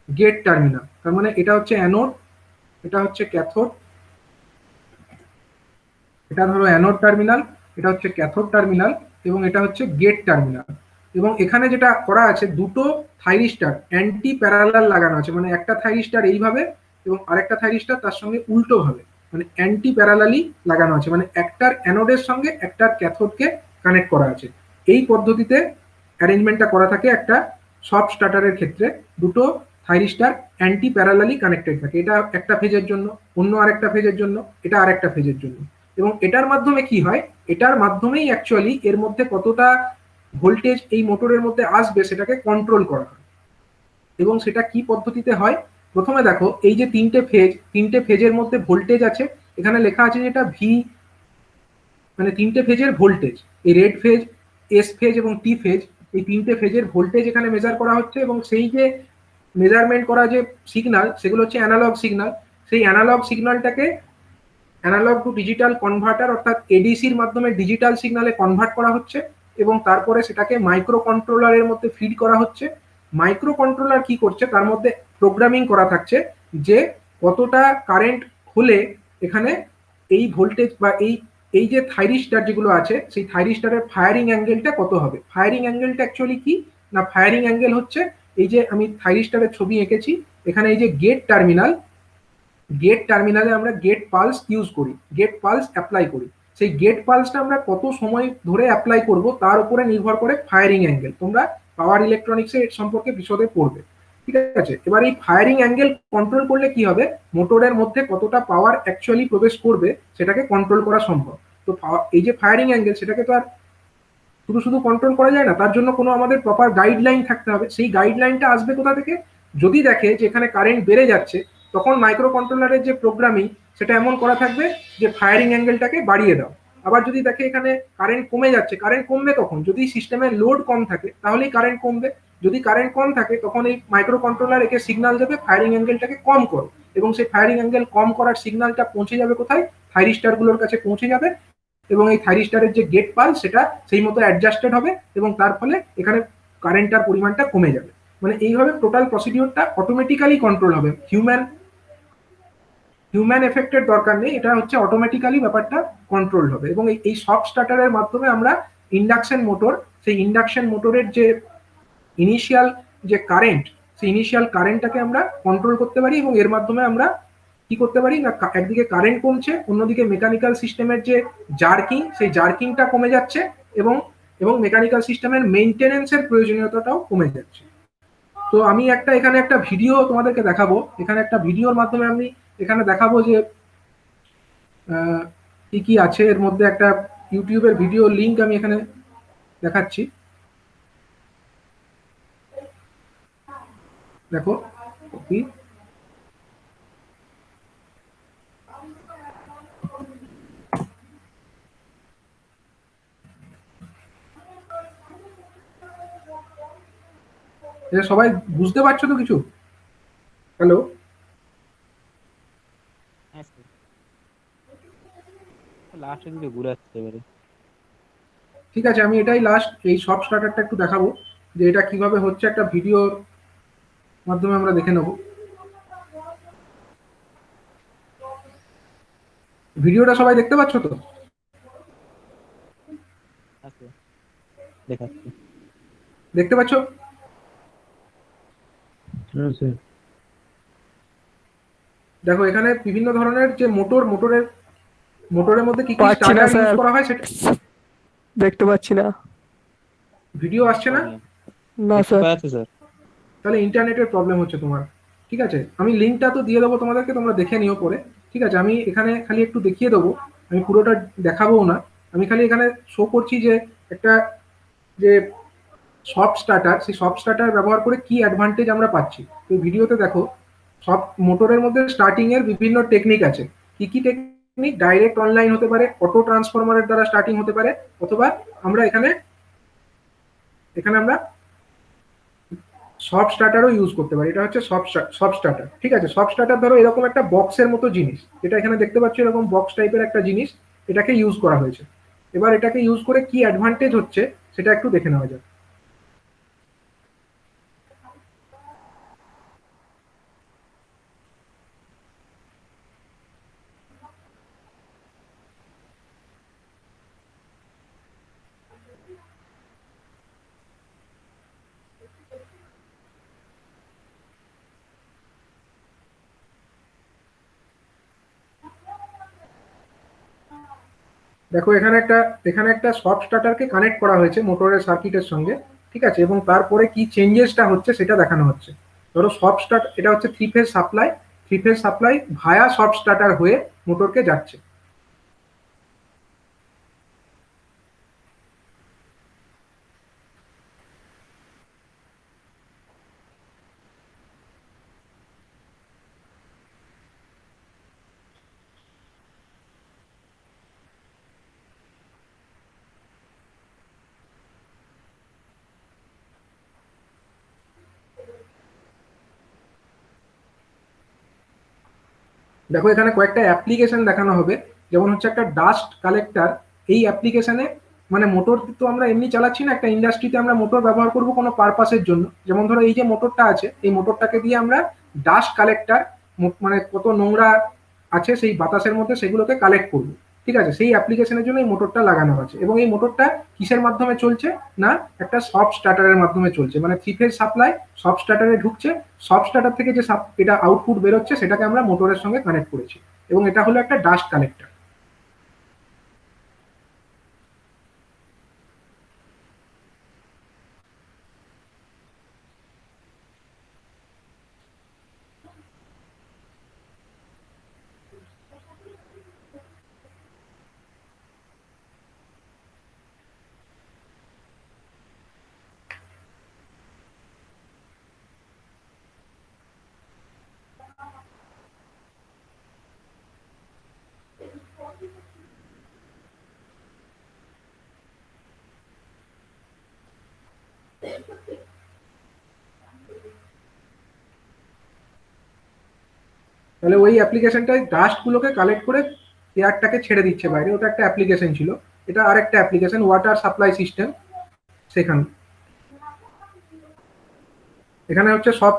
গেট টার্মিনাল। তার মানে এটা হচ্ছে অ্যানোড, এটা হচ্ছে ক্যাথোড, এটা ধরো অ্যানোড টার্মিনাল, এটা হচ্ছে ক্যাথোড টার্মিনাল এবং এটা হচ্ছে গেট টার্মিনাল। এবং এখানে যেটা করা আছে, দুটো থাইরিস্টার অ্যান্টি প্যারালাল লাগানো আছে, মানে একটা থাইরিস্টার এইভাবে এবং আরেকটা থাইরিস্টার তার সঙ্গে উল্টো ভাবে, মানে অ্যান্টি প্যারালালি লাগানো আছে, মানে একটার অ্যানোডের সঙ্গে একটার ক্যাথোডকে কানেক্ট করা আছে। এই পদ্ধতিতে অ্যারেঞ্জমেন্টটা করা থাকে একটা সব স্টার্টারের ক্ষেত্রে। দুটো থাইরিস্টার অ্যান্টি প্যারালালি কানেক্টেড থাকে, এটা একটা ফেজের জন্য, অন্য আরেকটা ফেজের জন্য, এটা আরেকটা ফেজের জন্য। এবং এটার মাধ্যমে কি হয়, এটার মাধ্যমেই অ্যাকচুয়ালি এর মধ্যে কতটা ভোল্টেজ এই মোটরের মধ্যে আসবে সেটাকে কন্ট্রোল করা হয়। এবং সেটা কি পদ্ধতিতে হয়, প্রথমে দেখো এই যে তিনটে ফেজ, তিনটে ফেজের মধ্যে ভোল্টেজ আছে, এখানে লেখা আছে যেটা ভি, মানে তিনটে ফেজের ভোল্টেজ, এই রেড ফেজ, এস ফেজ এবং টি ফেজ, এই তিনটে ফেজের ভোল্টেজ এখানে মেজার করা হচ্ছে। এবং সেই যে মেজারমেন্ট করা যে সিগনাল, সেগুলো হচ্ছে অ্যানালগ সিগনাল। সেই অ্যানালগ সিগন্যালটাকে অ্যানালগ টু ডিজিটাল কনভার্টার অর্থাৎ এডিসির মাধ্যমে ডিজিটাল সিগনালে কনভার্ট করা হচ্ছে এবং তারপরে সেটাকে মাইক্রো কন্ট্রোলারের মধ্যে ফিড করা হচ্ছে। মাইক্রো কন্ট্রোলার কি করছে, তার মধ্যে প্রোগ্রামিং করা থাকছে যে কতটা কারেন্ট হলে এখানে এই ভোল্টেজ বা এই এই যে থাইরিস্টার যেগুলো আছে সেই থাইরিস্টারের ফায়ারিং অ্যাঙ্গেলটা কত হবে। ফায়ারিং অ্যাঙ্গেলটা অ্যাকচুয়ালি কি না, ফায়ারিং অ্যাঙ্গেল হচ্ছে এই যে আমি থাইরিস্টারের ছবি এঁকেছি, এখানে এই যে গেট টার্মিনাল, গেট টার্মিনালে আমরা গেট পালস ইউজ করি, গেট পালস অ্যাপ্লাই করি। সেই গেট পালসটা আমরা কত সময় ধরে অ্যাপ্লাই করব তার উপরে নির্ভর করে ফায়ারিং অ্যাঙ্গেল। তোমরা পাওয়ার ইলেকট্রনিক্সে এর সম্পর্কে বিশদে পড়বে। ঠিক আছে, এবার এই ফায়ারিং অ্যাঙ্গেল কন্ট্রোল করলে কি হবে, মোটরের মধ্যে কতটা পাওয়ার অ্যাকচুয়ালি প্রবেশ করবে সেটাকে কন্ট্রোল করা সম্ভব। তো এই যে ফায়ারিং অ্যাঙ্গেল, সেটাকে তো আর শুধু শুধু কন্ট্রোল করা যায় না, তার জন্য কোনো আমাদের প্রপার গাইডলাইন থাকতে হবে। সেই গাইডলাইনটা আসবে কোথা থেকে, যদি দেখে যে এখানে কারেন্ট বেড়ে যাচ্ছে, তখন মাইক্রো কন্ট্রোলারের যে প্রোগ্রামিং সেটা এমন করা থাকবে যে ফায়ারিং অ্যাঙ্গেলটাকে বাড়িয়ে দাও। আবার যদি দেখে এখানে কারেন্ট কমে যাচ্ছে, কারেন্ট কমবে তখন যদি সিস্টেমের লোড কম থাকে, তাহলেই কারেন্ট কমবে। যদি কারেন্ট কম থাকে তখন এই মাইক্রো কন্ট্রোলার একে সিগন্যাল দেবে ফায়ারিং অ্যাঙ্গেলটাকে কম করো, এবং সেই ফায়ারিং অ্যাঙ্গেল কম করার সিগন্যালটা পৌঁছে যাবে কোথায়, থাইরিস্টারগুলোর কাছে পৌঁছে যাবে। এবং এই থাইরিস্টারের যে গেট পাল সেটা সেই মতো অ্যাডজাস্টেড হবে এবং তার ফলে এখানে কারেন্টটার পরিমাণটা কমে যাবে। মানে এইভাবে টোটাল প্রসিডিওরটা অটোমেটিক্যালি কন্ট্রোল হবে, হিউম্যান হিউম্যান এফেক্টের দরকার নেই, এটা হচ্ছে অটোমেটিক্যালি ব্যাপারটা কন্ট্রোল হবে। এবং এই সব স্টার্টারের মাধ্যমে আমরা ইন্ডাকশন মোটর, সেই ইন্ডাকশন মোটরের যে ইনিশিয়াল যে কারেন্ট, সেই ইনিশিয়াল কারেন্টটাকে আমরা কন্ট্রোল করতে পারি। এবং এর মাধ্যমে আমরা কি করতে পারি না, একদিকে কারেন্ট কমছে, অন্যদিকে মেকানিক্যাল সিস্টেমের যে জার্কিং, সেই জার্কিংটা কমে যাচ্ছে এবং এবং মেকানিক্যাল সিস্টেমের মেইনটেনেন্সের প্রয়োজনীয়তাটাও কমে যাচ্ছে। তো আমি এখানে একটা ভিডিও তোমাদেরকে দেখাবো, এখানে একটা ভিডিওর মাধ্যমে আমি এখানে দেখাবো যে কি কি আছে এর মধ্যে। একটা ইউটিউবের ভিডিও লিংক আমি এখানে দেখাচ্ছি, দেখো কপি। এটা সবাই বুঝতে পারছো তো কিছু? হ্যালো? হ্যাঁ স্যার, লাস্টের দিকে ঘুরে আসছে এবারে। ঠিক আছে, আমি এটাই লাস্ট এই সব স্টার্টারটা একটু দেখাবো যে এটা কিভাবে হচ্ছে, একটা ভিডিওর মাধ্যমে আমরা দেখে নেব। ভিডিওটা সবাই দেখতে পাচ্ছ তো? দেখাচ্ছি। দেখতে পাচ্ছ? হ্যাঁ স্যার। দেখো এখানে বিভিন্ন ধরনের যে মোটরের মধ্যে কি কি পাচ্ছি না স্টার্টার ইউজ স্যার, করা হয় সেটা দেখতে পাচ্ছি না। ভিডিও আসছে না। প্রবলেম না দেখতে স্যার। পাওয়া যাচ্ছে স্যার? তাহলে ইন্টারনেটের প্রবলেম হচ্ছে তোমার। ঠিক আছে, আমি লিঙ্কটা তো দিয়ে দেবো তোমাদেরকে, তোমরা দেখে নিও পরে। ঠিক আছে, আমি এখানে খালি একটু দেখিয়ে দেবো, আমি পুরোটা দেখাবো না। আমি খালি এখানে শো করছি যে একটা যে সফট স্টার্টার, সেই সফট স্টার্টার ব্যবহার করে কি অ্যাডভান্টেজ আমরা পাচ্ছি। তো ভিডিওতে দেখো, সব মোটরের মধ্যে স্টার্টিং এর বিভিন্ন টেকনিক আছে। কি কি টেকনিক? ডাইরেক্ট অনলাইন হতে পারে, অটো ট্রান্সফরমারের দ্বারা স্টার্টিং হতে পারে, অথবা আমরা এখানে এখানে আমরা সব স্টার্টারও ইউজ করতে পারি। এটা হচ্ছে সব স্টার্টার। ঠিক আছে, সব স্টার্টার ধরো এরকম একটা বক্সের মতো জিনিস, যেটা এখানে দেখতে পাচ্ছ এরকম বক্স টাইপের একটা জিনিস, এটাকে ইউজ করা হয়েছে। এবার এটাকে ইউজ করে কি অ্যাডভান্টেজ হচ্ছে সেটা একটু দেখে নেওয়া যাক। দেখো এখানে একটা সব স্টার্টারকে কানেক্ট করা হয়েছে মোটরের সার্কিটের সঙ্গে। ঠিক আছে, এবং তারপরে কি চেঞ্জেসটা হচ্ছে সেটা দেখানো হচ্ছে। ধরো সব স্টার্ট, এটা হচ্ছে থ্রি ফেজ সাপ্লাই ভায়া সব স্টার্টার হয়ে মোটরকে যাচ্ছে। দেখো এখানে কয়েকটা অ্যাপ্লিকেশন দেখানো হবে, যেমন হচ্ছে একটা ডাস্ট কালেক্টর। এই অ্যাপ্লিকেশনে মানে মোটর তো আমরা এমনি চালাচ্ছি না, একটা ইন্ডাস্ট্রিতে আমরা মোটর ব্যবহার করব কোনো পারপাসের জন্য। যেমন ধরো এই যে মোটরটা আছে, এই মোটরটাকে দিয়ে আমরা ডাস্ট কালেক্টর, মানে কত নোংরা আছে সেই বাতাসের মধ্যে সেগুলোকে কালেক্ট করবো। ঠিক আছে, সেই অ্যাপ্লিকেশনের জন্য এই মোটরটা লাগানো আছে। এবং এই মোটরটা কিসের মাধ্যমে চলছে? না, একটা সব স্টার্টারের মাধ্যমে চলছে। মানে থ্রি ফেজ সাপ্লাই সব স্টার্টারে ঢুকছে, সব স্টার্টার থেকে যে এটা আউটপুট বেরোচ্ছে সেটাকে আমরা মোটরের সঙ্গে কানেক্ট করেছি, এবং এটা হলো একটা ডাস্ট কালেক্টর। তাহলে ওই অ্যাপ্লিকেশনটাই ডাস্ট গুলোকে কালেক্ট করে এয়ারটাকে ছেড়ে দিচ্ছে বাইরে, ওটা একটা অ্যাপ্লিকেশন ছিল। এটা আরেকটা অ্যাপ্লিকেশন, ওয়াটার সাপ্লাই সিস্টেম। সেখানে এখানে হচ্ছে সব,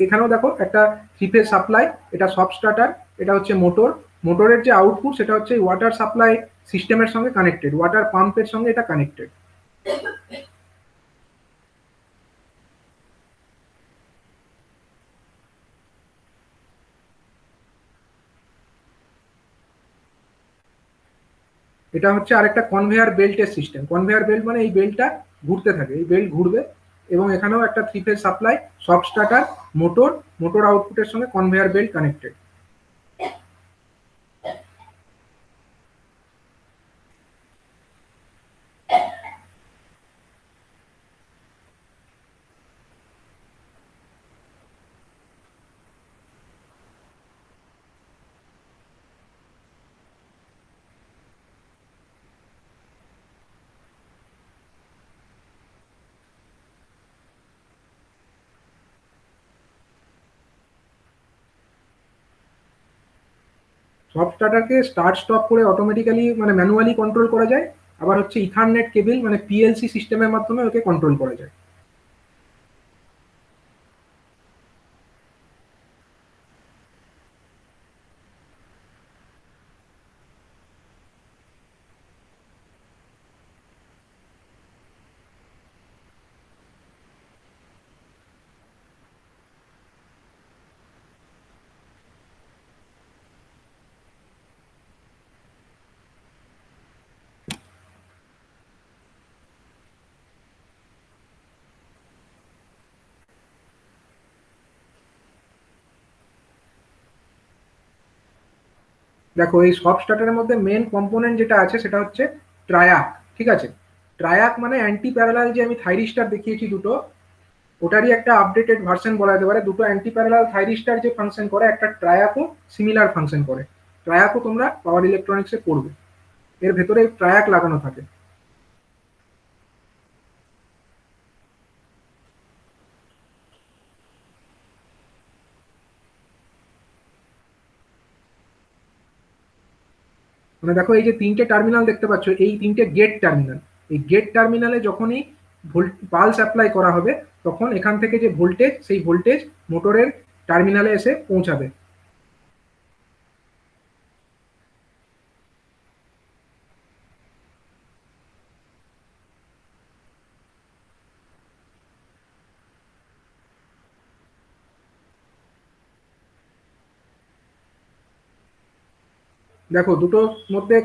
এখানেও দেখো একটা থ্রি ফেজ সাপ্লাই, এটা সব স্টার্টার, এটা হচ্ছে মোটর। মোটরের যে আউটপুট সেটা হচ্ছে ওয়াটার সাপ্লাই সিস্টেমের সঙ্গে কানেক্টেড, ওয়াটার পাম্পের সঙ্গে এটা কানেক্টেড। এটা হচ্ছে আরেকটা কনভেয়ার বেল্টের সিস্টেম। কনভেয়ার বেল্ট মানে এই বেল্টটা ঘুরতে থাকে, এই বেল্ট ঘুরবে। এবং এখানেও একটা থ্রি ফেজ সাপ্লাই, সব স্টার্টার, মোটর, মোটর আউটপুটের সঙ্গে কনভেয়ার বেল্ট কানেক্টেড। সব স্টার্টারকে স্টার্ট স্টপ করে অটোমেটিক্যালি মানে ম্যানুয়ালি কন্ট্রোল করা যায়। আবার হচ্ছে ইথারনেট কেবল মানে পিএলসি সিস্টেমের মাধ্যমে ওকে কন্ট্রোল করা যায়। দেখো এই সব স্টার্টারের মধ্যে মেন কম্পোনেন্ট যেটা আছে সেটা হচ্ছে ট্রায়াক, ঠিক আছে। ট্রায়াক মানে অ্যান্টি প্যারালাল, যে আমি থাইরিস্টার দেখিয়েছি দুটো, ওটারই একটা আপডেটেড ভার্সন বলা যেতে পারে। দুটো অ্যান্টি প্যারালাল থাইরিস্টার যে ফাংশন করে, একটা ট্রায়াকও সিমিলার ফাংশন করে। ট্রায়াকও তোমরা পাওয়ার ইলেকট্রনিক্সে পড়বে, এর ভেতরে ট্রায়াক লাগানো থাকে। মানে দেখো এই যে তিনটে টার্মিনাল দেখতে পাচ্ছ, এই তিনটে গেট টার্মিনাল। এই গেট টার্মিনালে যখনই পালস অ্যাপ্লাই করা হবে, তখন এখান থেকে যে ভোল্টেজ, সেই ভোল্টেজ মোটরের টার্মিনালে এসে পৌঁছাবে। দেখো দুটোর মধ্যে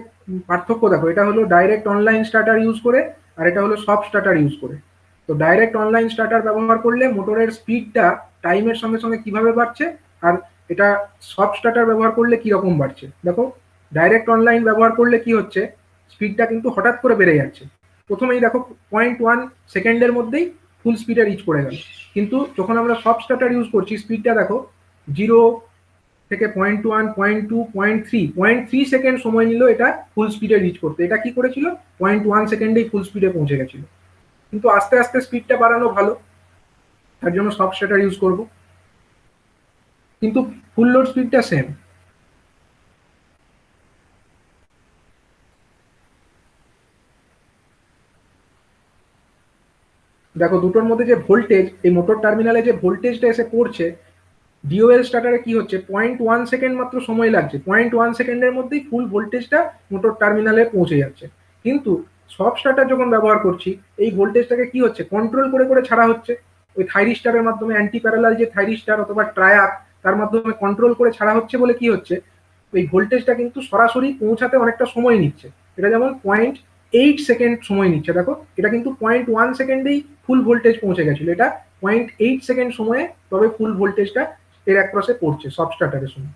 পার্থক্য দেখো, এটা হলো ডাইরেক্ট অনলাইন স্টার্টার ইউজ করে, আর এটা হলো সব স্টার্টার ইউজ করে। তো ডাইরেক্ট অনলাইন স্টার্টার ব্যবহার করলে মোটরের স্পিডটা টাইমের সঙ্গে সঙ্গে কিভাবে বাড়ছে, আর এটা সব স্টার্টার ব্যবহার করলে কি রকম বাড়ছে। দেখো ডাইরেক্ট অনলাইন ব্যবহার করলে কি হচ্ছে, স্পিডটা কিন্তু হঠাৎ করে বেড়ে যাচ্ছে। প্রথমেই দেখো 0.1 সেকেন্ডের মধ্যেই ফুল স্পিডে রিচ করে গেল। কিন্তু যখন আমরা সব স্টার্টার ইউজ করছি, স্পিডটা দেখো 0 থেকে 0.1, 0.2, 0.3 সেকেন্ড সময় নিল এটা ফুল স্পিডে রিচ করতে। এটা কি করেছিল, 0.1 সেকেন্ডেই ফুল স্পিডে পৌঁছে গেছিল। কিন্তু আস্তে আস্তে স্পিডটা বাড়ানো ভালো, তার জন্য সব স্টার্টার ইউজ করব, কিন্তু ফুল লোড স্পিডটা সেম। দেখো দুটোর মধ্যে যে ভোল্টেজ, এই মোটর টার্মিনালে যে ভোল্টেজটা এসে পড়ছে, ডিওএল স্টার্টারে কি হচ্ছে, 0.1 সেকেন্ড মাত্র সময় লাগছে, 0.1 সেকেন্ডের মধ্যেই ফুল ভোল্টেজটা মোটর টার্মিনালে পৌঁছে যাচ্ছে। কিন্তু সব স্টার্টার যখন ব্যবহার করছি, এই ভোল্টেজটাকে কি হচ্ছে, কন্ট্রোল করে করে ছাড়া হচ্ছে। ওই থাইরিস্টারের মাধ্যমে, অ্যান্টি প্যারালাল যে থাইরিস্টার অথবা ট্রায়াক, তার মাধ্যমে কন্ট্রোল করে ছাড়া হচ্ছে বলে কি হচ্ছে, ওই ভোল্টেজটা কিন্তু সরাসরি পৌঁছাতে অনেকটা সময় নিচ্ছে। এটা যেমন 0.8 সেকেন্ড সময় নিচ্ছে, দেখো এটা কিন্তু 0.1 সেকেন্ডেই ফুল ভোল্টেজ পৌঁছে গেছিল, এটা 0.8 সেকেন্ড সময়ে তবে ফুল ভোল্টেজটা এর অ্যাক্রসে পড়ছে সব স্টার্টারের সময়।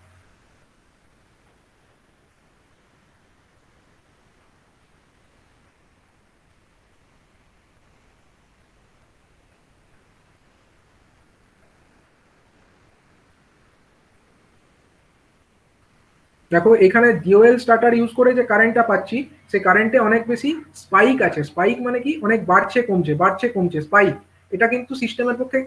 দেখো এখানে ডিওএল স্টার্টার ইউজ করে যে কারেন্টটা পাচ্ছি, সেই কারেন্টে অনেক বেশি স্পাইক আছে। স্পাইক মানে কি, অনেক বাড়ছে কমছে, বাড়ছে কমছে, স্পাইক। এটা কিন্তু সিস্টেমের পক্ষে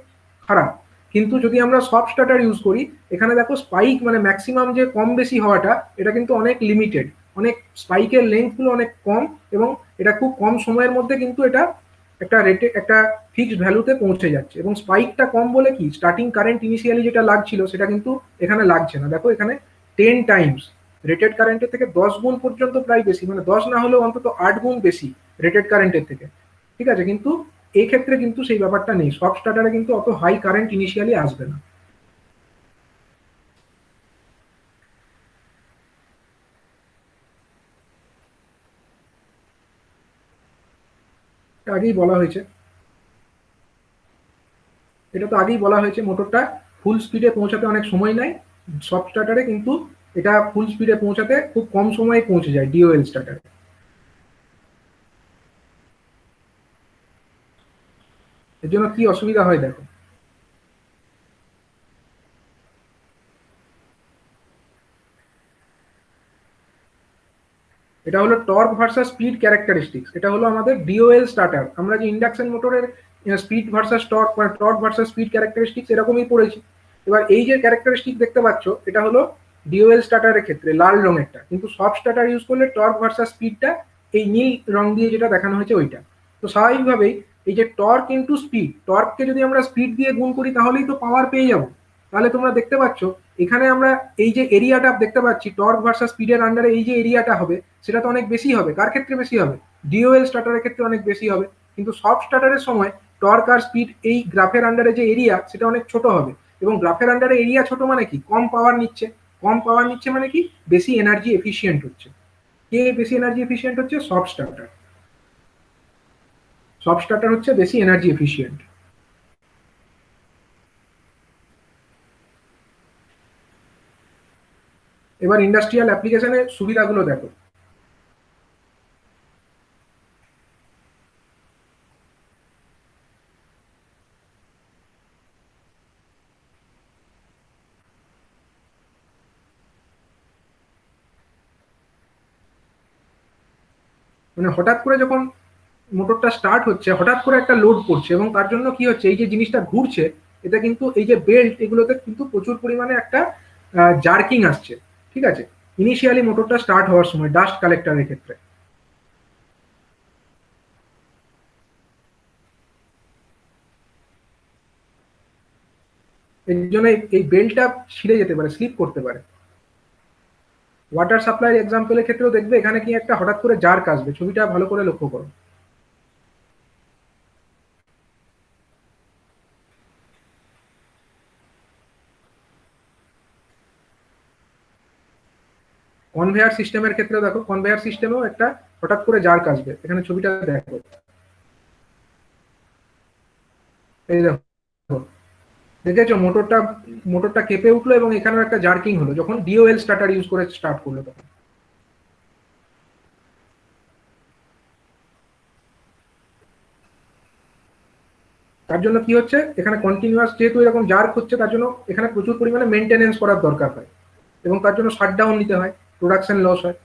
খারাপ। কিন্তু যদি আমরা সব স্টার্টার ইউজ করি, এখানে দেখো স্পাইক মানে ম্যাক্সিমাম যে কম বেশি হওয়াটা, এটা কিন্তু অনেক লিমিটেড। অনেক স্পাইকের লেন্থগুলো অনেক কম, এবং এটা খুব কম সময়ের মধ্যে কিন্তু এটা একটা রেটে, একটা ফিক্সড ভ্যালুতে পৌঁছে যাচ্ছে। এবং স্পাইকটা কম বলে কি, স্টার্টিং কারেন্ট ইনিশিয়ালি যেটা লাগছিল সেটা কিন্তু এখানে লাগছে না। দেখো এখানে 10 টাইমস, রেটেড কারেন্টের থেকে 10 গুণ পর্যন্ত প্রায় বেশি, মানে 10 না হলেও অন্তত 8 গুণ বেশি রেটেড কারেন্টের থেকে, ঠিক আছে। কিন্তু এই ক্ষেত্রে কিন্তু সেই ব্যাপারটা নেই, সব স্টার্টারে কিন্তু অত হাই কারেন্ট ইনিশিয়ালি আসবে না। এটা আগেই বলা হয়েছে, এটা তো আগেই বলা হয়েছে, মোটরটা ফুল স্পিডে পৌঁছাতে অনেক সময় নেয় সব স্টার্টারে, কিন্তু এটা ফুল স্পিডে পৌঁছাতে খুব কম সময়ে পৌঁছে যায় ডিওএল স্টার্টারে। এর জন্য কি অসুবিধা হয় দেখো, এটা হলো টর্ক ভার্সাস স্পিড ক্যারেক্টারিস্টিক্স। এটা হলো আমাদের ডিওএল স্টার্টার। আমরা যে ইন্ডাকশন মোটরের স্পিড ভার্সাস টর্ক, মানে টর্ক ভার্সাস স্পিড ক্যারেক্টারিস্টিক্স এরকমই পড়েছি। এবার এই যে ক্যারেক্টারিস্টিক দেখতে পাচ্ছ, এটা হলো ডিওএল স্টার্টারের ক্ষেত্রে লাল রঙেরটা, কিন্তু সব স্টার্টার ইউজ করলে টর্ক ভার্সাস স্পিডটা এই নীল রং দিয়ে যেটা দেখানো হয়েছে ওইটা। তো স্বাভাবিকভাবেই এই যে টর্ক ইন্টু স্পিড, টর্ককে যদি আমরা স্পিড দিয়ে গুণ করি তাহলেই তো পাওয়ার পেয়ে যাবো। তাহলে তোমরা দেখতে পাচ্ছ এখানে আমরা এই যে এরিয়াটা দেখতে পাচ্ছি, টর্ক ভার্সাস স্পিডের আন্ডারে এই যে এরিয়াটা হবে, সেটা তো অনেক বেশি হবে। কার ক্ষেত্রে বেশি হবে, ডিওএল স্টার্টারের ক্ষেত্রে অনেক বেশি হবে। কিন্তু সব স্টার্টারের সময় টর্ক আর স্পিড এই গ্রাফের আন্ডারে যে এরিয়া, সেটা অনেক ছোট হবে। এবং গ্রাফের আন্ডারে এরিয়া ছোট মানে কি, কম পাওয়ার নিচ্ছে। কম পাওয়ার নিচ্ছে মানে কি, বেশি এনার্জি এফিসিয়েন্ট হচ্ছে। কে বেশি এনার্জি এফিসিয়েন্ট হচ্ছে, সব স্টার্টার। সব স্টার্টার হচ্ছে বেশি এনার্জি এফিসিয়েন্ট। এবার ইন্ডাস্ট্রিয়াল অ্যাপ্লিকেশনের সুবিধাগুলো দেখো। মানে হঠাৎ করে যখন মোটরটা স্টার্ট হচ্ছে, হঠাৎ করে একটা লোড পড়ছে, এবং তার জন্য কি হচ্ছে, এই যে জিনিসটা ঘুরছে, এটা কিন্তু এই যে বেল্ট, এগুলোতে কিন্তু প্রচুর পরিমাণে একটা জার্কিং আসছে। ঠিক আছে, ইনিশিয়ালি মোটরটা স্টার্ট হওয়ার সময় ডাস্ট কালেক্টরের ক্ষেত্রে। এর জন্য এই বেল্টটা ছিঁড়ে যেতে পারে, স্লিপ করতে পারে। ওয়াটার সাপ্লাই এক্সাম্পলের ক্ষেত্রেও দেখবে এখানে কি একটা হঠাৎ করে জার্ক আসবে, ছবিটা ভালো করে লক্ষ্য করো। কনভেয়ার সিস্টেমের ক্ষেত্রে দেখো, কনভেয়ার সিস্টেমেও একটা হঠাৎ করে জার্ক আসবে, এখানে ছবিটা দেখো, এই দেখো, দেখেছো মোটরটা মোটরটা কেঁপে উঠলো এবং এখানেও একটা জার্কিং হলো যখন ডিওএল স্টার্টার ইউজ করে স্টার্ট করলো তখন। তার জন্য কি হচ্ছে, এখানে কন্টিনিউয়াস যেহেতু এরকম জার্ক হচ্ছে, তার জন্য এখানে প্রচুর পরিমাণে মেনটেনেন্স করার দরকার হয়, এবং তার জন্য শাটডাউন নিতে হয়, প্রোডাকশন লস হয়।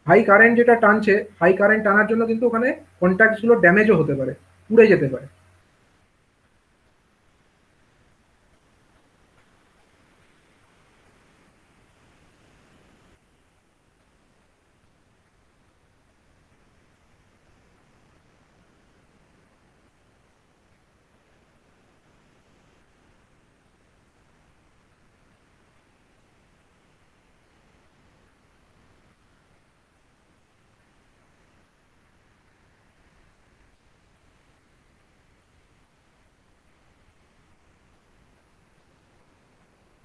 হাই কারেন্ট যেটা টানছে, হাই কারেন্ট টানার জন্য কিন্তু ওখানে কন্ট্যাক্ট গুলো ড্যামেজও হতে পারে, পুড়ে যেতে পারে।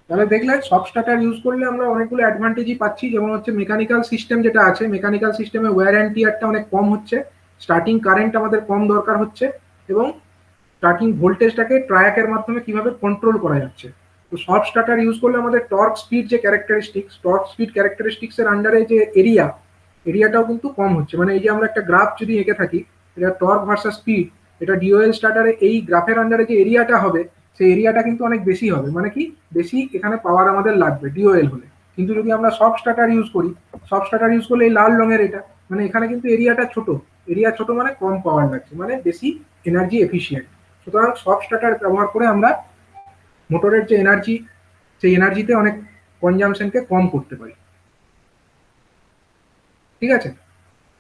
তাহলে দেখলে সব স্টার্টার ইউজ করলে আমরা অনেকগুলো অ্যাডভান্টেজই পাচ্ছি, যেমন হচ্ছে মেকানিক্যাল সিস্টেম যেটা আছে, মেকানিক্যাল সিস্টেমে ওয়্যার অ্যান্ড টিয়ারটা অনেক কম হচ্ছে, স্টার্টিং কারেন্ট আমাদের কম দরকার হচ্ছে, এবং স্টার্টিং ভোল্টেজটাকে ট্রায়াকের মাধ্যমে কিভাবে কন্ট্রোল করা যাচ্ছে। তো সব স্টার্টার ইউজ করলে আমাদের টর্ক স্পিড যে ক্যারেক্টারিস্টিক্স, টর্ক স্পিড ক্যারেক্টারিস্টিক্স এর আন্ডারে যে এরিয়াটাও কিন্তু কম হচ্ছে। মানে এই যে আমরা একটা গ্রাফ যদি এঁকে থাকি, এটা টর্ক ভার্সাস স্পিড, এটা ডিওএল স্টার্টারে এই গ্রাফের আন্ডারে যে এরিয়াটা হবে, সেই এরিয়াটা কিন্তু অনেক বেশি হবে। মানে কি, বেশি এখানে পাওয়ার আমাদের লাগবে ডিওএল হলে। কিন্তু যদি আমরা সব স্টার্টার ইউজ করি, সব স্টার্টার ইউজ করলে এই লাল রঙের এটা, মানে এখানে কিন্তু এরিয়াটা ছোট, এরিয়া ছোট মানে কম পাওয়ার লাগছে, মানে বেশি এনার্জি এফিসিয়েন্ট। সুতরাং সব স্টার্টার ব্যবহার করে আমরা মোটরের যে এনার্জি, সেই এনার্জিতে অনেক কনজামশনকে কম করতে পারি। ঠিক আছে,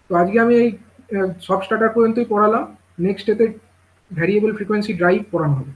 তো আজকে আমি এই সব স্টার্টার পর্যন্তই পড়ালাম। নেক্সট এতে ভ্যারিয়েবল ফ্রিকোয়েন্সি ড্রাইভ পড়ানো হবে।